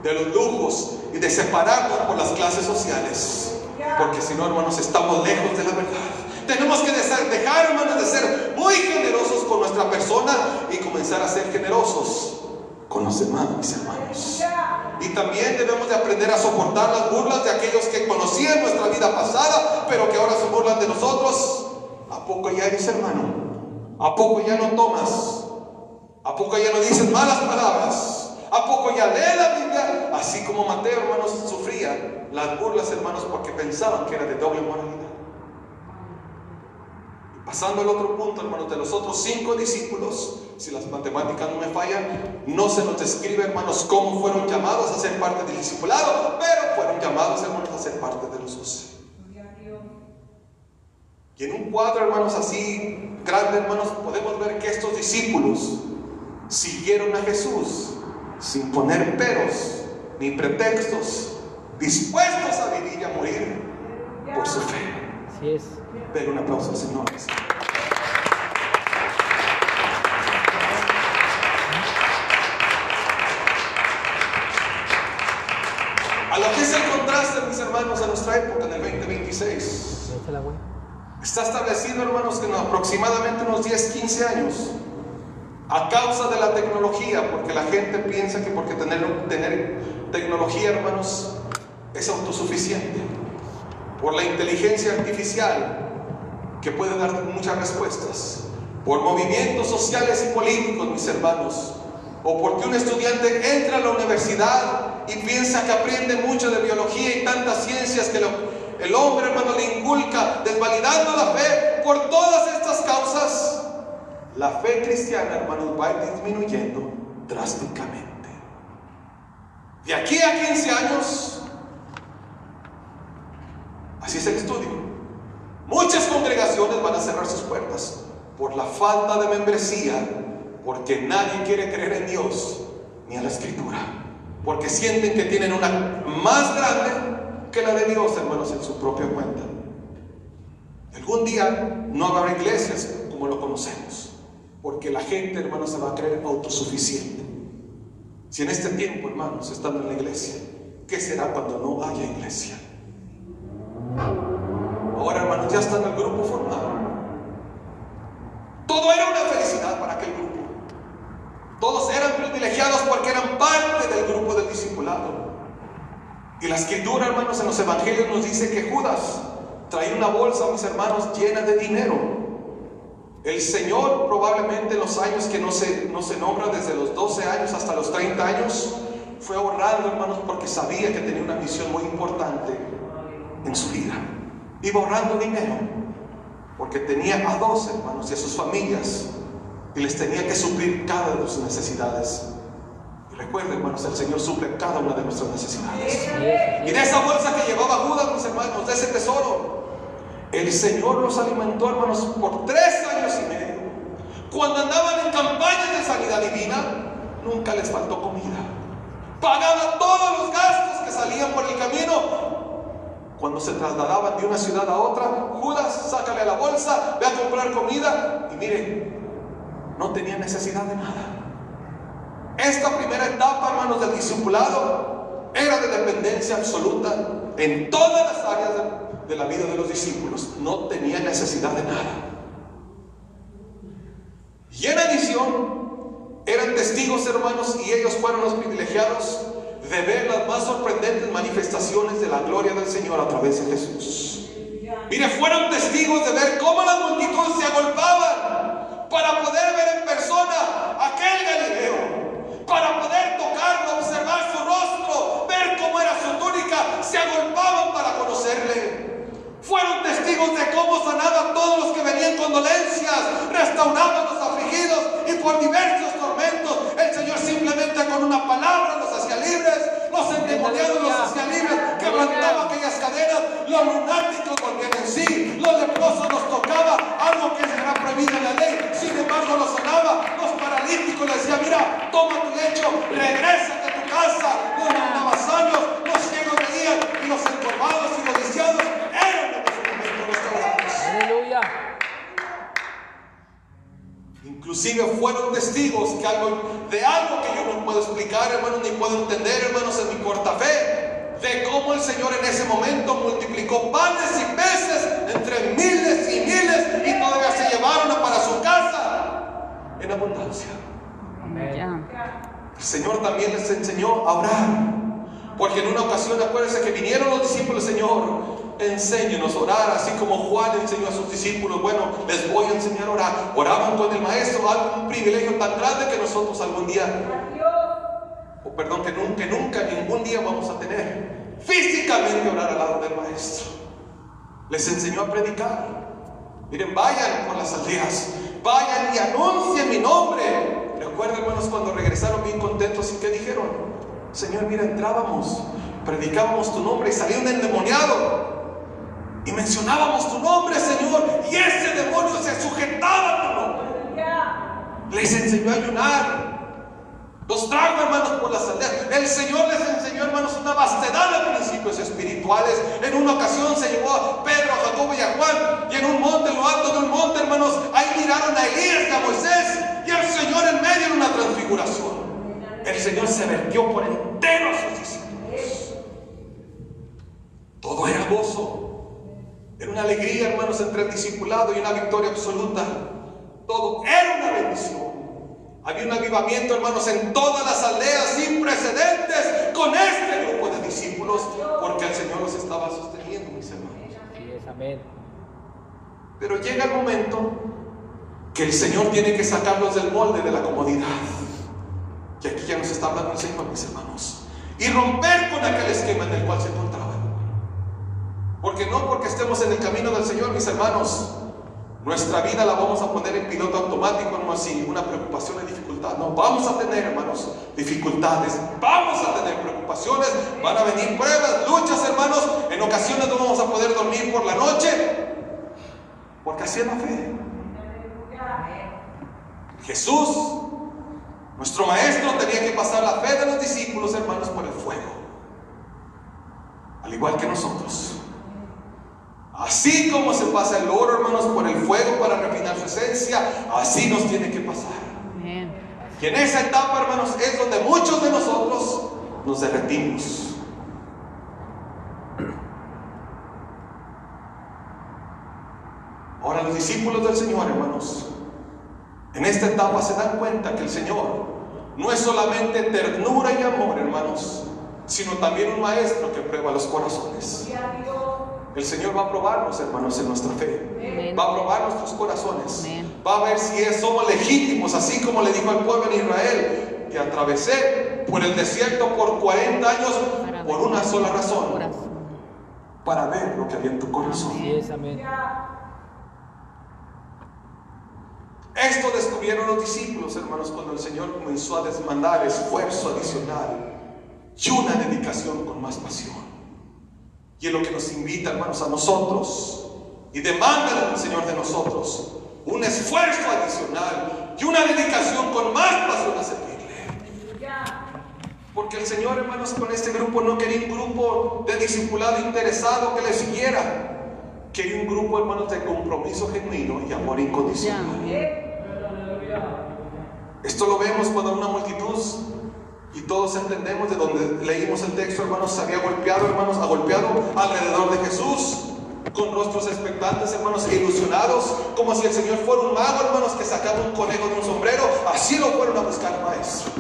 de los lujos y de separarnos por las clases sociales, porque si no, hermanos, estamos lejos de la verdad. Tenemos que dejar, hermanos, de ser muy generosos con nuestra persona y comenzar a ser generosos con los demás, mis hermanos. Y también debemos de aprender a soportar las burlas de aquellos que conocían nuestra vida pasada, pero que ahora se burlan de nosotros. ¿A poco ya eres hermano? ¿A poco ya no tomas? ¿A poco ya no dices malas palabras? ¿A poco ya lees la Biblia? Así como Mateo, hermanos, sufría las burlas, hermanos, porque pensaban que era de doble moralidad. Pasando al otro punto, hermanos, de los otros 5 discípulos, si las matemáticas no me fallan, no se nos describe, hermanos, cómo fueron llamados a ser parte del discipulado, pero fueron llamados, hermanos, a ser parte de los 12. Y en un cuadro, hermanos, así grande, hermanos, podemos ver que estos discípulos siguieron a Jesús sin poner peros ni pretextos, dispuestos a vivir y a morir por su fe. Así es. Pero un aplauso al Señor. A lo que es el contraste, mis hermanos, a nuestra época, en el 2026, está establecido, hermanos, que en aproximadamente unos 10, 15 años, a causa de la tecnología, porque la gente piensa que porque tener tecnología, hermanos, es autosuficiente, por la inteligencia artificial, que puede dar muchas respuestas, por movimientos sociales y políticos, mis hermanos, o porque un estudiante entra a la universidad y piensa que aprende mucho de biología y tantas ciencias que el hombre, hermano, le inculca, desvalidando la fe. Por todas estas causas, la fe cristiana, hermanos, va a ir disminuyendo drásticamente. De aquí a 15 años, así es el estudio, muchas congregaciones van a cerrar sus puertas por la falta de membresía, porque nadie quiere creer en Dios ni en la Escritura, porque sienten que tienen una más grande que la de Dios, hermanos, en su propia cuenta. Algún día no habrá iglesias como lo conocemos, porque la gente, hermanos, se va a creer autosuficiente. Si en este tiempo, hermanos, están en la iglesia, ¿qué será cuando no haya iglesia? Ahora, hermanos, ya está en el grupo formado. Todo era una felicidad para aquel grupo. Todos eran privilegiados porque eran parte del grupo del discipulado. Y la Escritura, hermanos, en los evangelios nos dice que Judas traía una bolsa, mis hermanos, llena de dinero. El Señor, probablemente en los años que no se nombra, desde los 12 años hasta los 30 años, fue ahorrando, hermanos, porque sabía que tenía una misión muy importante en su vida. Iba ahorrando dinero porque tenía a 12, hermanos, y a sus familias, y les tenía que suplir cada de sus necesidades. Y recuerden, hermanos, el Señor suple cada una de nuestras necesidades. Y de esa bolsa que llevaba Judas, mis hermanos, de ese tesoro, el Señor los alimentó, hermanos, por 3 años y medio. Cuando andaban en campañas de sanidad divina, nunca les faltó comida. Pagaba todos los gastos que salían por el camino. Cuando se trasladaban de una ciudad a otra, Judas, sácale a la bolsa, ve a comprar comida, y mire, no tenía necesidad de nada. Esta primera etapa, hermanos, del discipulado era de dependencia absoluta en todas las áreas de la vida de los discípulos. No tenía necesidad de nada. Y en adición, eran testigos, hermanos, y ellos fueron los privilegiados de ver las más sorprendentes manifestaciones de la gloria del Señor a través de Jesús. Mire, fueron testigos de ver cómo las multitudes se agolpaban para poder ver en persona a aquel Galileo, para poder tocarlo, observar su rostro, ver cómo era su túnica. Se agolpaban para conocerle. Fueron testigos de cómo sanaba a todos los que venían con dolencias, restauraba a los afligidos, y por diversos tormentos el Señor simplemente con una palabra los hacía libres, los endemoniaba endemoniados los hacía libres, quebrantaba aquellas cadenas, los lunáticos volvían en sí, los leprosos los tocaba, algo que era prohibido en la ley, sin embargo los sanaba, los paralíticos les decía, mira, toma tu lecho, regrésate a tu casa, los mandaba sanos, los ciegos veían, y los encorvados y los lisiados eran en ese momento restaurados. Aleluya. Inclusive fueron testigos de algo que yo no puedo explicar, hermanos, ni puedo entender, hermanos, en mi corta fe, de cómo el Señor en ese momento multiplicó panes y peces entre miles y miles, y todavía se llevaron para su casa en abundancia. Amén. El Señor también les enseñó a orar, porque en una ocasión, acuérdense que vinieron los discípulos, Señor, enséñenos a orar, así como Juan enseñó a sus discípulos. Bueno, les voy a enseñar a orar. Oraban con el maestro, un privilegio tan grande que nosotros algún día, que nunca, ningún día vamos a tener, físicamente orar al lado del maestro. Les enseñó a predicar. Miren, vayan por las aldeas, vayan y anuncien mi nombre. Recuerden, hermanos, cuando regresaron bien contentos, ¿y qué dijeron? Señor, mira, entrábamos, predicábamos tu nombre y salía un endemoniado y mencionábamos tu nombre, Señor, y ese demonio se sujetaba a tu nombre. Les enseñó a ayunar, los trajo, hermanos, por las aldeas. El Señor les enseñó, hermanos, una vastedad de principios espirituales. En una ocasión se llevó a Pedro, a Jacobo y a Juan, y en un monte, en lo alto de un monte, hermanos, ahí miraron a Elías y a Moisés, y el Señor en medio de una transfiguración. El Señor se vertió por entero a sus discípulos. Todo era gozo, era una alegría, hermanos, entre el discipulado y una victoria absoluta. Todo era una bendición. Había un avivamiento, hermanos, en todas las aldeas sin precedentes con este grupo de discípulos, porque el Señor los estaba sosteniendo, mis hermanos. Así es, amén. Pero llega el momento que el Señor tiene que sacarlos del molde de la comodidad. Y aquí ya nos está hablando el Señor, mis hermanos, y romper con aquel esquema en el cual se encontraban. Porque no porque estemos en el camino del Señor, mis hermanos, nuestra vida la vamos a poner en piloto automático, no así, una preocupación y dificultad. No, vamos a tener, hermanos, dificultades, vamos a tener preocupaciones, van a venir pruebas, luchas, hermanos. En ocasiones no vamos a poder dormir por la noche, porque así es la fe. Jesús, nuestro maestro, tenía que pasar la fe de los discípulos, hermanos, por el fuego, al igual que nosotros. Así como se pasa el oro, hermanos, por el fuego para refinar su esencia, así nos tiene que pasar. Amén. Y en esa etapa, hermanos, es donde muchos de nosotros nos derretimos. Ahora, los discípulos del Señor, hermanos, en esta etapa se dan cuenta que el Señor no es solamente ternura y amor, hermanos, sino también un maestro que prueba los corazones. El Señor va a probarnos, hermanos, en nuestra fe. Amén. Va a probar nuestros corazones. Amén. Va a ver si somos legítimos, así como le dijo al pueblo en Israel, que atravesé por el desierto por 40 años por una sola razón: para ver lo que había en tu corazón. Así es, amén. Esto descubrieron los discípulos, hermanos, cuando el Señor comenzó a demandar esfuerzo adicional y una dedicación con más pasión. Y es lo que nos invita, hermanos, a nosotros, y demanda del Señor de nosotros un esfuerzo adicional y una dedicación con más pasión a servirle. Porque el Señor, hermanos, con este grupo no quería un grupo de discipulado interesado que le siguiera. Quería un grupo, hermanos, de compromiso genuino y amor incondicional. Esto lo vemos cuando una multitud, y todos entendemos de donde leímos el texto, hermanos, se había golpeado, hermanos, ha golpeado alrededor de Jesús, con rostros expectantes, hermanos, e ilusionados, como si el Señor fuera un mago, hermanos, que sacaba un conejo de un sombrero. Así lo fueron a buscar al maestro.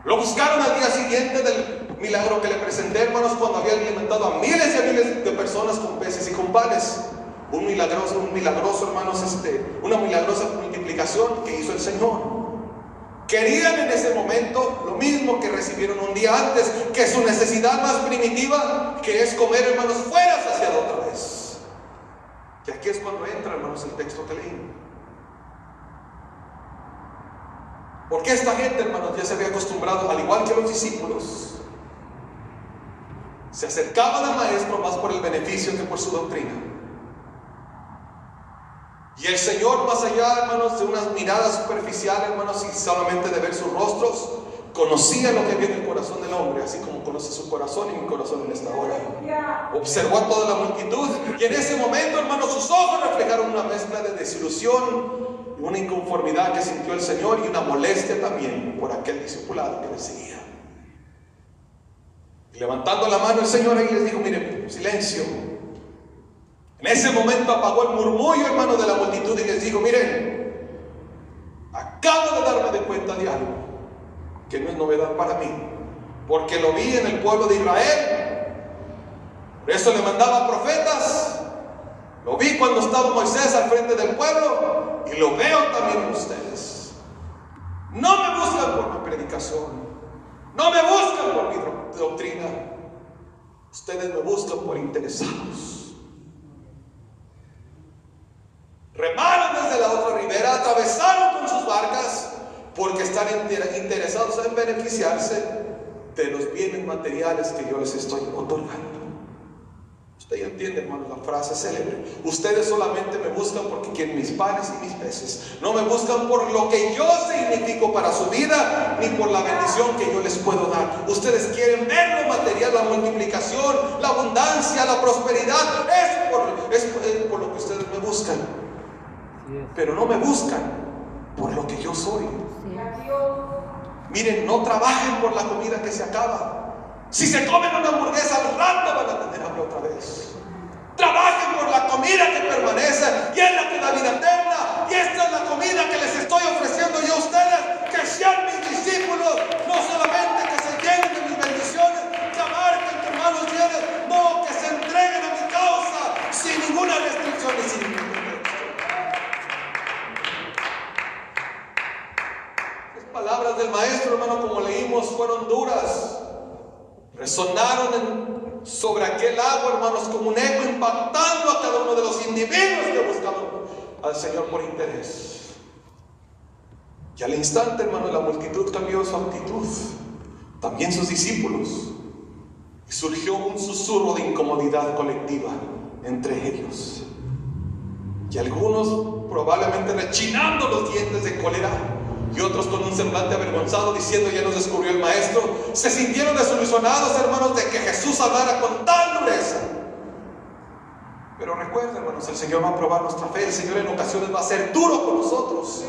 Lo buscaron al día siguiente del milagro que le presenté, hermanos, cuando había alimentado a miles y a miles de personas con peces y con panes. Un milagroso, hermanos, una milagrosa multiplicación que hizo el Señor. Querían en ese momento lo mismo que recibieron un día antes, que su necesidad más primitiva, que es comer, hermanos, fuera saciada otra vez. Y aquí es cuando entra, hermanos, el texto que leí. Porque esta gente, hermanos, ya se había acostumbrado, al igual que los discípulos, Se acercaban al maestro más por el beneficio que por su doctrina. Y el Señor, más allá, hermanos, de unas miradas superficiales, hermanos, y solamente de ver sus rostros, conocía lo que había en el corazón del hombre, así como conoce su corazón y mi corazón en esta hora. Observó a toda la multitud y en ese momento, hermanos, sus ojos reflejaron una mezcla de desilusión y una inconformidad que sintió el Señor y una molestia también por aquel discipulado que le seguía. Y levantando la mano el Señor ahí les dijo: miren, silencio. En ese momento apagó el murmullo, hermano, de la multitud y les dijo: miren, acabo de darme de cuenta de algo que no es novedad para mí, porque lo vi en el pueblo de Israel. Por eso le mandaba profetas. Lo vi cuando estaba Moisés al frente del pueblo y lo veo también en ustedes. No me buscan por mi predicación, no me buscan por mi doctrina. Ustedes me buscan por interesados. Remaron desde la otra ribera, atravesaron con sus barcas porque están interesados en beneficiarse de los bienes materiales que yo les estoy otorgando. Usted ya entiende, hermano, la frase célebre: ustedes solamente me buscan porque quieren mis panes y mis peces. No me buscan por lo que yo significo para su vida, ni por la bendición que yo les puedo dar. Ustedes quieren ver lo material, la multiplicación, la abundancia, la prosperidad. Es por lo que ustedes me buscan. Pero no me buscan por lo que yo soy. Miren, no trabajen por la comida que se acaba. Si se comen una hamburguesa, al rato van a tener hambre otra vez. Trabajen por la comida que permanece y es la que da vida eterna. Y esta es la comida que les estoy ofreciendo yo a ustedes: que sean mis discípulos, no solamente que se llenen de mis bendiciones, que abarquen tus manos llenas, no, que se entreguen a mi causa sin ninguna restricción y sin ningún pretexto. Las palabras del maestro, hermano, como leímos, fueron duras. Resonaron sobre aquel agua, hermanos, como un eco, impactando a cada uno de los individuos que buscaban al Señor por interés. Y al instante, hermanos, la multitud cambió su actitud, también sus discípulos, y surgió un susurro de incomodidad colectiva entre ellos. Y algunos probablemente rechinando los dientes de cólera, y otros con un semblante avergonzado, diciendo: ya nos descubrió el maestro. Se sintieron desilusionados, hermanos, de que Jesús hablara con tal dureza. Pero recuerden, hermanos, el Señor va a probar nuestra fe. El Señor en ocasiones va a ser duro con nosotros,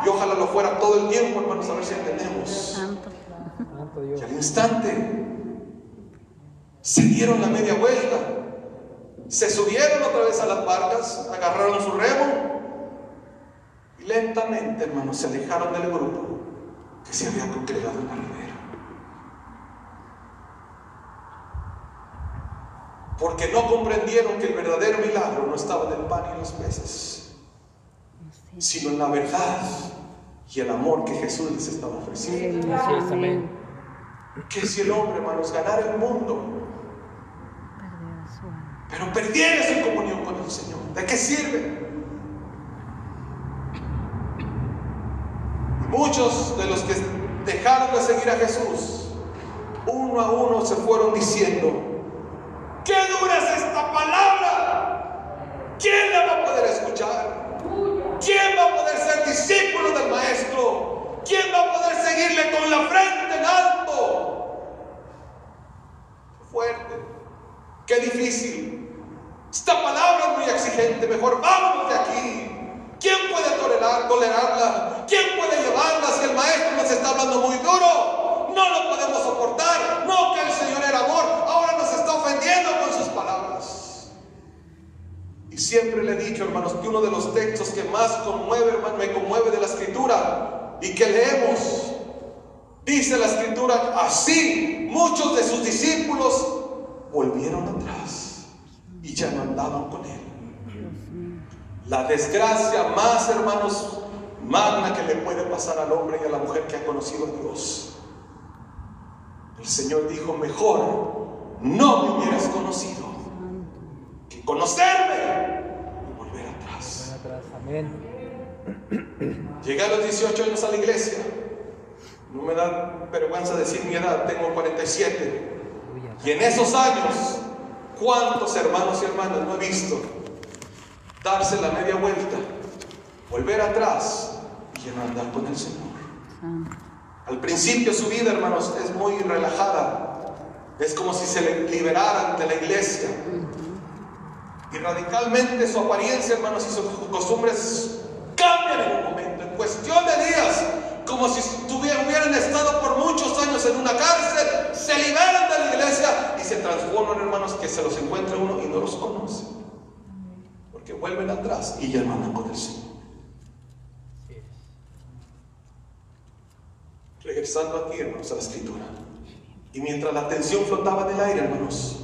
y ojalá lo fuera todo el tiempo, hermanos, a ver si entendemos. Y al instante se dieron la media vuelta, se subieron otra vez a las barcas, agarraron su remo y lentamente, hermanos, se alejaron del grupo que se había congregado en la ribera. Porque no comprendieron que el verdadero milagro no estaba en el pan y en los peces, sino en la verdad y el amor que Jesús les estaba ofreciendo. Así es, amén. Que si el hombre, hermanos, ganara el mundo, pero perdiera su comunión con el Señor, ¿de qué sirve? Muchos de los que dejaron de seguir a Jesús, uno a uno se fueron diciendo: ¡qué dura es esta palabra! ¿Quién la va a poder escuchar? ¿Quién va a poder ser discípulo del Maestro? ¿Quién va a poder seguirle con la frente en alto? ¡Qué fuerte! ¡Qué difícil! Esta palabra es muy exigente. Mejor vámonos de aquí. ¿Quién puede tolerarla? ¿Quién puede llevarla si el maestro nos está hablando muy duro? No lo podemos soportar. No, que el Señor era amor, ahora nos está ofendiendo con sus palabras. Y siempre le he dicho, hermanos, que uno de los textos que más conmueve, hermano, me conmueve de la Escritura y que leemos, dice la Escritura: así muchos de sus discípulos volvieron atrás y ya no andaban con él. La desgracia más, hermanos, magna que le puede pasar al hombre y a la mujer que ha conocido a Dios. El Señor dijo: mejor no me hubieras conocido que conocerme y volver atrás. Amén. Llegué a los 18 años a la iglesia. No me da vergüenza decir mi edad, tengo 47. Y en esos años, ¿cuántos hermanos y hermanas no he visto darse la media vuelta, volver atrás y andar con el Señor? Al principio su vida, hermanos, es muy relajada. Es como si se le liberaran de la iglesia. Y radicalmente su apariencia, hermanos, y sus costumbres cambian en un momento, en cuestión de días, como si hubieran estado por muchos años en una cárcel, se liberan de la iglesia y se transforman, hermanos, que se los encuentra uno y no los conoce, porque vuelven atrás y ya no andan con el Señor. Regresando aquí, hermanos, a la escritura, y mientras la tensión flotaba en el aire, hermanos,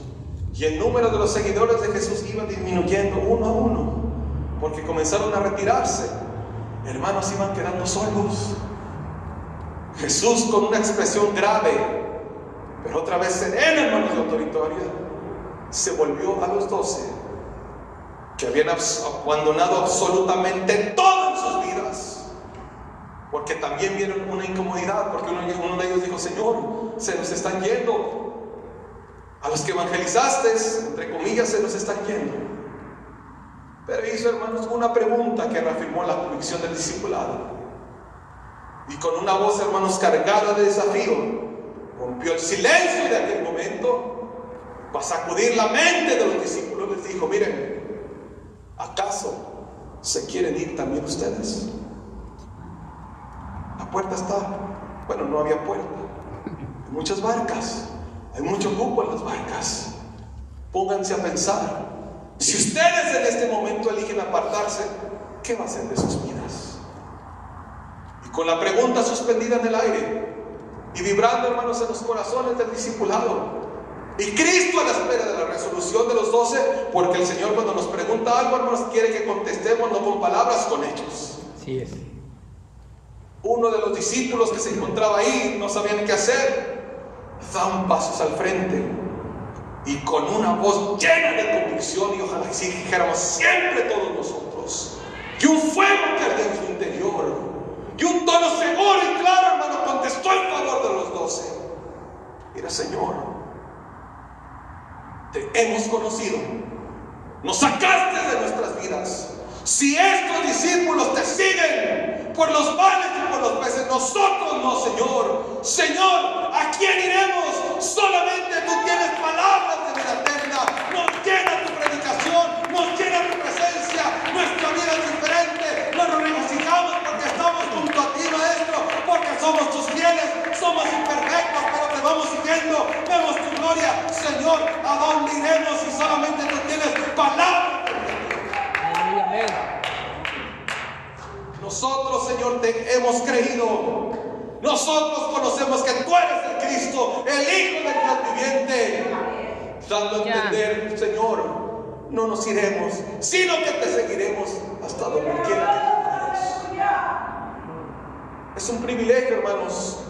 y el número de los seguidores de Jesús iba disminuyendo uno a uno, porque comenzaron a retirarse, hermanos, iban quedando solos. Jesús, con una expresión grave, pero otra vez serena, hermanos, y autoritaria, se volvió a los 12 que habían abandonado absolutamente todo en sus vidas, porque también vieron una incomodidad, porque uno de ellos dijo: Señor, se nos están yendo. A los que evangelizaste, entre comillas, se nos están yendo. Pero hizo, hermanos, una pregunta que reafirmó la convicción del discipulado. Y con una voz, hermanos, cargada de desafío, rompió el silencio de aquel momento para sacudir la mente de los discípulos. Les dijo: miren, ¿acaso se quieren ir también ustedes? La puerta está, bueno, no había puerta. Hay muchas barcas. Hay mucho cupo en las barcas. Pónganse a pensar, si ustedes en este momento eligen apartarse, ¿qué va a hacer de sus vidas? Y con la pregunta suspendida en el aire y vibrando, hermanos, en los corazones del discipulado, y Cristo a la espera de la resolución de los 12, porque el Señor, cuando nos pregunta algo, hermanos, quiere que contestemos no con palabras, con hechos. Así es. Uno de los discípulos que se encontraba ahí, no sabían qué hacer, dan pasos al frente y con una voz llena de convicción, y ojalá que sí dijéramos siempre todos nosotros, y un fuego que ardía en su interior, y un tono seguro y claro, hermano, contestó en favor de los 12: mira, Señor, te hemos conocido, nos sacaste de nuestras vidas. Si estos discípulos te siguen por los mares y por los peces, nosotros no, Señor. Señor, ¿a quién iremos? Solamente tú tienes palabras de vida eterna. Nos llena tu predicación, nos llena tu presencia. Nuestra vida es diferente. Nos regocijamos porque estamos junto a ti, Maestro, porque somos tus fieles. Somos imperfectos, pero te vamos siguiendo. Vemos tu gloria. Señor, ¿a dónde iremos si solamente tú tienes palabras? Nosotros, Señor, te hemos creído. Nosotros conocemos que tú eres el Cristo, el Hijo del Dios viviente. Dando a entender, Señor, no nos iremos, sino que te seguiremos hasta donde quiera que tú vayas. Es un privilegio, hermanos,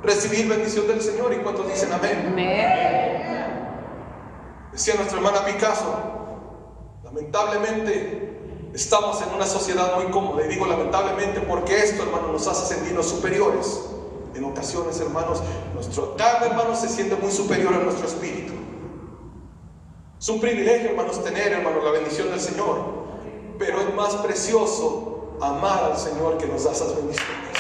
recibir bendición del Señor. ¿Y cuántos dicen amén? Amén. Decía nuestra hermana Picasso, lamentablemente estamos en una sociedad muy cómoda, y digo lamentablemente porque esto, hermanos, nos hace sentirnos superiores. En ocasiones, hermanos, nuestro carne, hermanos, se siente muy superior a nuestro espíritu. Es un privilegio, hermanos, tener, hermanos, la bendición del Señor, pero es más precioso amar al Señor que nos da esas bendiciones.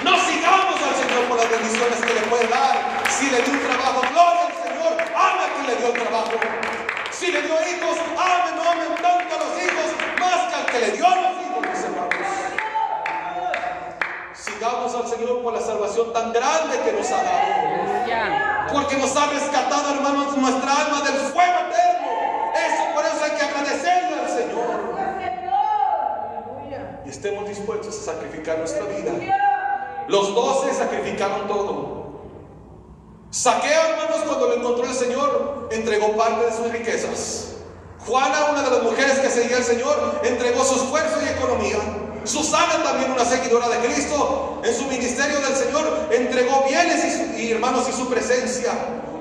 No sigamos al Señor por las bendiciones que le puede dar. Si le dio un trabajo, gloria al Señor, ama a quien le dio el trabajo. Si le dio hijos, ame, no amen tanto a los hijos más que al que le dio a los hijos, mis hermanos. Sigamos al Señor por la salvación tan grande que nos ha dado, porque nos ha rescatado, hermanos, nuestra alma del fuego eterno. Eso, por eso hay que agradecerle al Señor, y estemos dispuestos a sacrificar nuestra vida. Los 12 sacrificaron todo. Saqueo, hermanos, cuando lo encontró el Señor, entregó parte de sus riquezas. Juana, una de las mujeres que seguía al Señor, entregó su esfuerzo y economía. Susana, también una seguidora de Cristo, en su ministerio del Señor, entregó bienes y hermanos, y su presencia.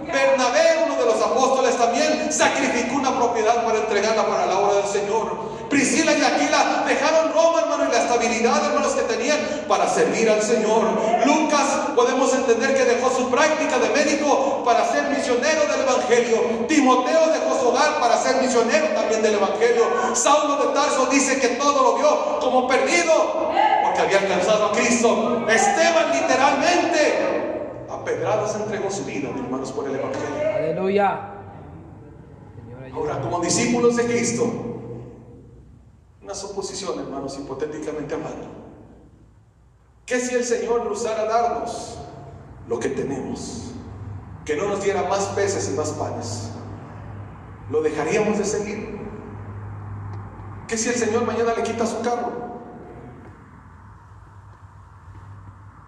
Bernabé, uno de los apóstoles, también sacrificó una propiedad para entregarla para la obra del Señor. Priscila y Aquila dejaron Roma, hermano, y la habilidad, hermanos, que tenían para servir al Señor. Lucas, podemos entender que dejó su práctica de médico para ser misionero del Evangelio. Timoteo dejó su hogar para ser misionero también del Evangelio. Saulo de Tarso dice que todo lo vio como perdido porque había alcanzado a Cristo. Esteban literalmente a pedradas entregó su vida, hermanos, por el Evangelio. Aleluya. Ahora, como discípulos de Cristo, una suposición, hermanos, hipotéticamente hablando. ¿Qué si el Señor nos usara darnos lo que tenemos? Que no nos diera más peces y más panes. ¿Lo dejaríamos de seguir? ¿Qué si el Señor mañana le quita su carro?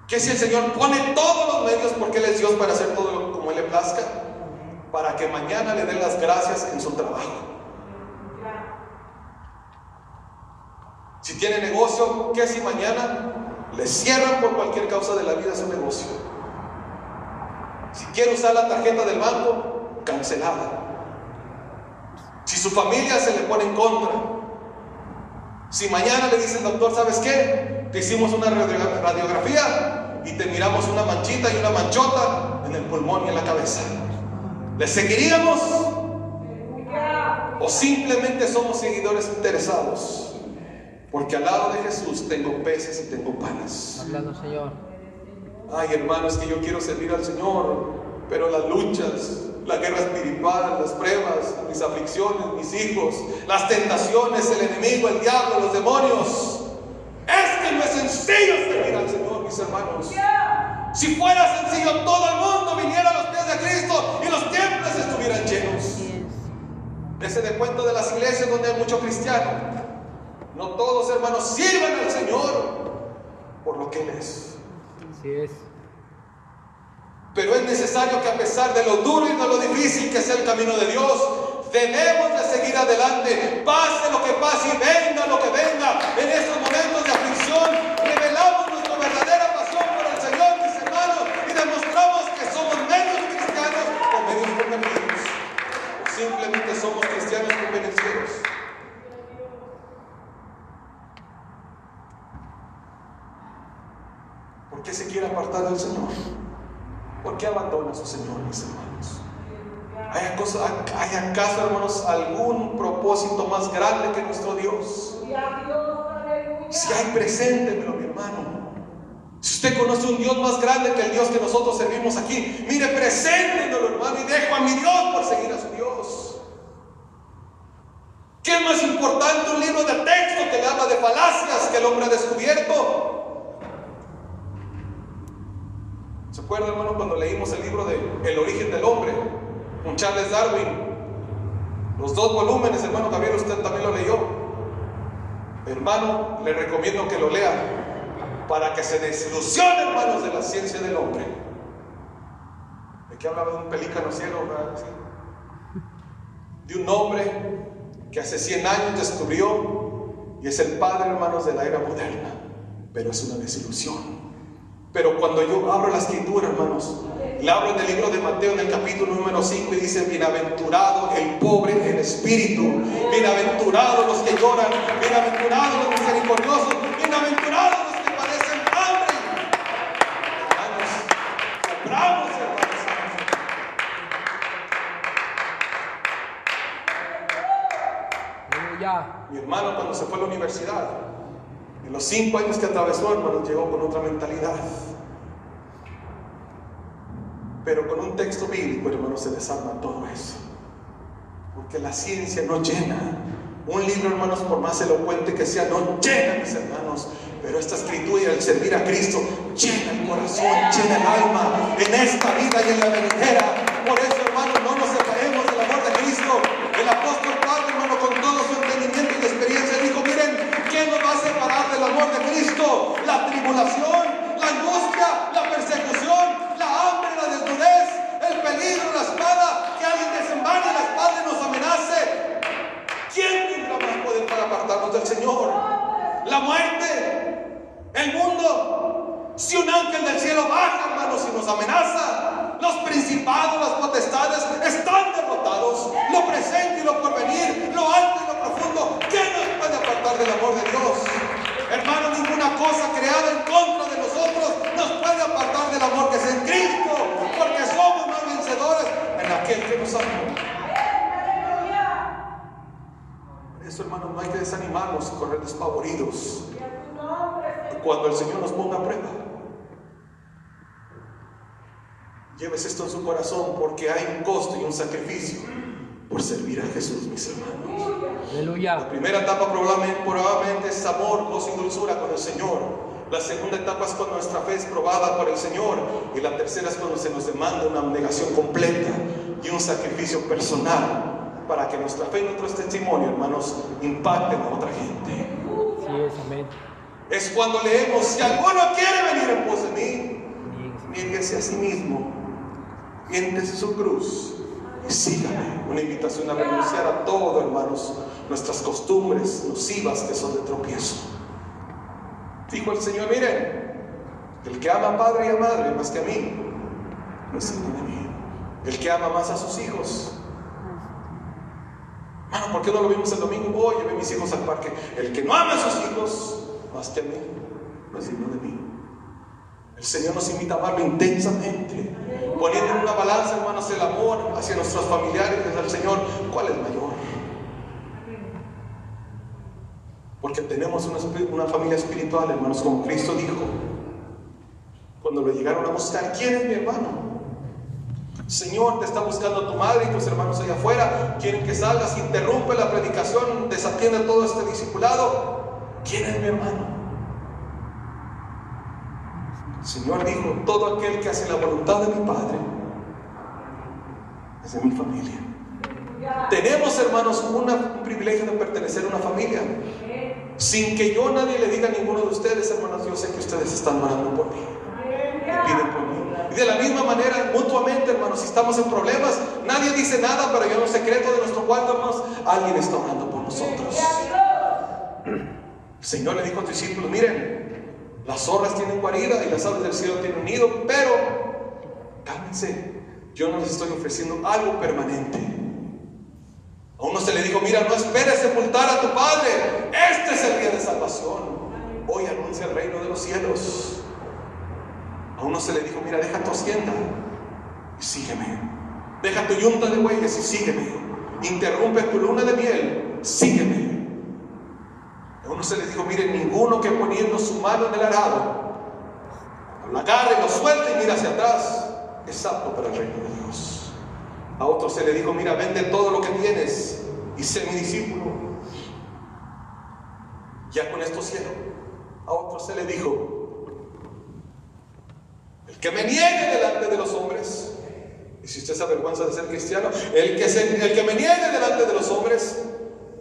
¿Qué si el Señor pone todos los medios, porque Él es Dios, para hacer todo como Él le plazca, para que mañana le dé las gracias en su trabajo? Si tiene negocio, ¿qué si mañana le cierran por cualquier causa de la vida su negocio? Si quiere usar la tarjeta del banco, cancelada. Si su familia se le pone en contra. Si mañana le dice el doctor, ¿sabes qué? Te hicimos una radiografía y te miramos una manchita y una manchota en el pulmón y en la cabeza. ¿Le seguiríamos? ¿O simplemente somos seguidores interesados? Porque al lado de Jesús tengo peces y tengo panes. Hablando, Señor. Ay, hermanos, que yo quiero servir al Señor, pero las luchas, la guerra espiritual, las pruebas, mis aflicciones, mis hijos, las tentaciones, el enemigo, el diablo, los demonios. Es que no es sencillo servir al Señor, mis hermanos. Si fuera sencillo, todo el mundo viniera a los pies de Cristo y los templos estuvieran llenos. Ese de cuento de las iglesias donde hay mucho cristiano. No todos, hermanos, sirven al Señor por lo que Él es. Así es. Pero es necesario que, a pesar de lo duro y de lo difícil que sea el camino de Dios, debemos de seguir adelante, pase lo que pase y venga lo que venga. En estos momentos de aflicción revelamos nuestra verdadera pasión por el Señor, mis hermanos, y demostramos que somos medios cristianos o medios convertidos, o simplemente somos cristianos convencidos. ¿Por qué se quiere apartar del Señor? ¿Por qué abandona a su Señor, mis hermanos? ¿Hay acaso, hermanos, algún propósito más grande que nuestro Dios? Si hay, preséntemelo, mi hermano. Si usted conoce un Dios más grande que el Dios que nosotros servimos aquí, mire, preséntemelo, hermano, y dejo a mi Dios por seguir a su Dios. ¿Qué es más importante un libro de texto que le habla de falacias que el hombre ha descubierto? ¿Se acuerda, hermano, cuando leímos el libro de El origen del hombre, con Charles Darwin? Los 2 volúmenes, hermano Gabriel, usted también lo leyó. Hermano, le recomiendo que lo lea para que se desilusione, hermanos, de la ciencia del hombre. ¿De qué hablaba? De un pelícano ciego, ¿verdad? Sí. De un hombre que hace 100 años descubrió y es el padre, hermanos, de la era moderna. Pero es una desilusión. Pero cuando yo abro la escritura, hermanos, le abro en el libro de Mateo, en el capítulo número 5, y dice: bienaventurado el pobre en espíritu, bienaventurados los que lloran, bienaventurados los misericordiosos, bienaventurados los que padecen hambre. Hermanos, compramos, hermanos. Mi hermano, cuando se fue a la universidad, en los 5 años que atravesó, hermanos, llegó con otra mentalidad. Pero con un texto bíblico, hermanos, se desarma todo eso. Porque la ciencia no llena. Un libro, hermanos, por más elocuente que sea, no llena, mis hermanos. Pero esta escritura y el servir a Cristo llena el corazón, llena el alma, en esta vida y en la venidera. Por eso, hermanos, no nos separemos del amor de Cristo. El apóstol Pablo, hermano, con todo su entendimiento y experiencia, dijo: miren, ¿qué nos va a separar del amor de Cristo? La tribulación, la angustia, la persecución, la hambre, la desnudez, el peligro, la espada, que alguien desenvaine la espada y nos amenace. ¿Quién tendrá más poder para apartarnos del Señor? La muerte, el mundo. Si un ángel del cielo baja, hermanos, y nos amenaza, los principados, las potestades están derrotados. Lo presente y lo porvenir, lo alto y lo profundo, ¿quién nos puede apartar del amor de Dios? Hermano, cosa creada en contra de nosotros nos puede apartar del amor que es en Cristo, porque somos más vencedores en aquel que nos amó. Por eso, hermanos, no hay que desanimarnos y correr despavoridos cuando el Señor nos ponga a prueba. Lleves esto en su corazón, porque hay un costo y un sacrificio por servir a Jesús, mis hermanos. Aleluya. La primera etapa probablemente es amor, gozo y dulzura con el Señor. La segunda etapa es cuando nuestra fe es probada por el Señor. Y la tercera es cuando se nos demanda una abnegación completa y un sacrificio personal para que nuestra fe y nuestro testimonio, hermanos, impacten a otra gente. Sí es, amén. Es cuando leemos: si alguno quiere venir en pos de mí, niéguese a sí mismo, siéntese su cruz y sígame. Una invitación a renunciar a todo, hermanos, nuestras costumbres nocivas que son de tropiezo. Dijo el Señor: miren, el que ama a padre y a madre más que a mí no es digno de mí. El que ama más a sus hijos. Hermano, ¿por qué no lo vimos el domingo? Oh, llevé a mis hijos al parque. El que no ama a sus hijos más que a mí no es digno de mí. El Señor nos invita a amarlo intensamente, poniendo en una balanza, hermanos, el amor hacia nuestros familiares y al Señor. ¿Cuál es mayor? Porque tenemos una familia espiritual, hermanos, como Cristo dijo cuando lo llegaron a buscar: ¿quién es mi hermano? Señor, te está buscando tu madre y tus hermanos allá afuera, quieren que salgas, interrumpe la predicación, desatiende todo este discipulado. ¿Quién es mi hermano? El Señor dijo: todo aquel que hace la voluntad de mi Padre es de mi familia. Tenemos, hermanos, un privilegio de pertenecer a una familia. Sin que yo nadie le diga a ninguno de ustedes, hermanos, yo sé que ustedes están orando por mí, me piden por mí. Y de la misma manera, mutuamente, hermanos, si estamos en problemas, nadie dice nada, pero yo en los secretos de nuestro cuarto, hermanos, alguien está orando por nosotros. El Señor le dijo a tus discípulos: miren, las zorras tienen guarida y las aves del cielo tienen nido, pero cálmense, yo no les estoy ofreciendo algo permanente. A uno se le dijo: mira, no esperes sepultar a tu padre, este es el día de salvación, hoy anuncia el reino de los cielos. A uno se le dijo: mira, deja tu hacienda y sígueme, deja tu yunta de bueyes y sígueme, interrumpe tu luna de miel, sígueme. A uno se le dijo: mire, ninguno que poniendo su mano en el arado lo agarre, lo suelte y mira hacia atrás es apto para el reino de Dios. A otro se le dijo: mira, vende todo lo que tienes y sé mi discípulo. Ya con esto cielo. A otro se le dijo: el que me niegue delante de los hombres, y si usted se avergüenza de ser cristiano, el que me niegue delante de los hombres,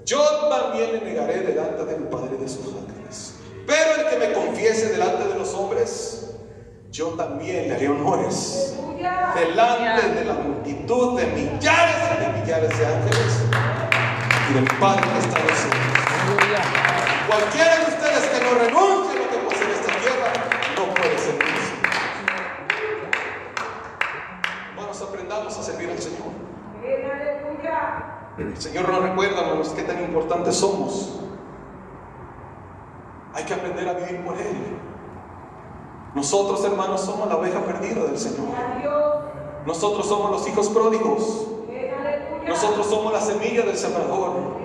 yo también le negaré delante del Padre de sus ángeles. Pero el que me confiese delante de los hombres, yo también le haré honores delante de la multitud de millares y de millares de ángeles y del Padre que está en los cielos. Cualquiera de ustedes que no renuncie a lo que posee esta tierra no puede ser mi discípulo. Hermanos, aprendamos a servir al Señor. El Señor nos recuerda, hermanos, qué tan importantes somos. Hay que aprender a vivir por Él. Nosotros, hermanos, somos la oveja perdida del Señor. Nosotros somos los hijos pródigos. Nosotros somos la semilla del sembrador.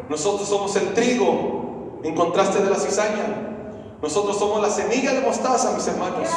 Nosotros somos el trigo en contraste de la cizaña. Nosotros somos la semilla de mostaza, mis hermanos.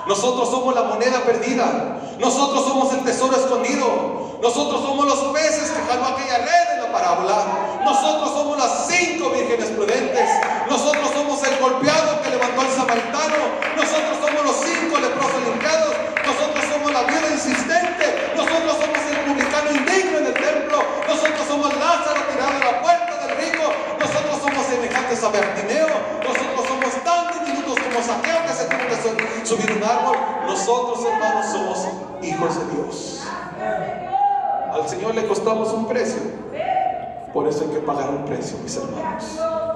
Nosotros somos la moneda perdida. Nosotros somos el tesoro escondido. Nosotros somos los peces que jaló aquella red en la parábola. Nosotros somos las 5 vírgenes prudentes. Nosotros somos el golpeado que levantó al samaritano. Nosotros somos los 5 leprosos limpiados. Nosotros somos la viuda insistente. Nosotros somos el publicano indigno en el templo. Nosotros somos Lázaro tirado a la puerta del rico. Nosotros somos semejantes a Bartimeo. Nosotros somos tan diminutos como Saqueo, que se tuvo que subir un árbol. Nosotros, hermanos, somos hijos de Dios. Al Señor le costamos un precio. Por eso hay que pagar un precio, mis hermanos.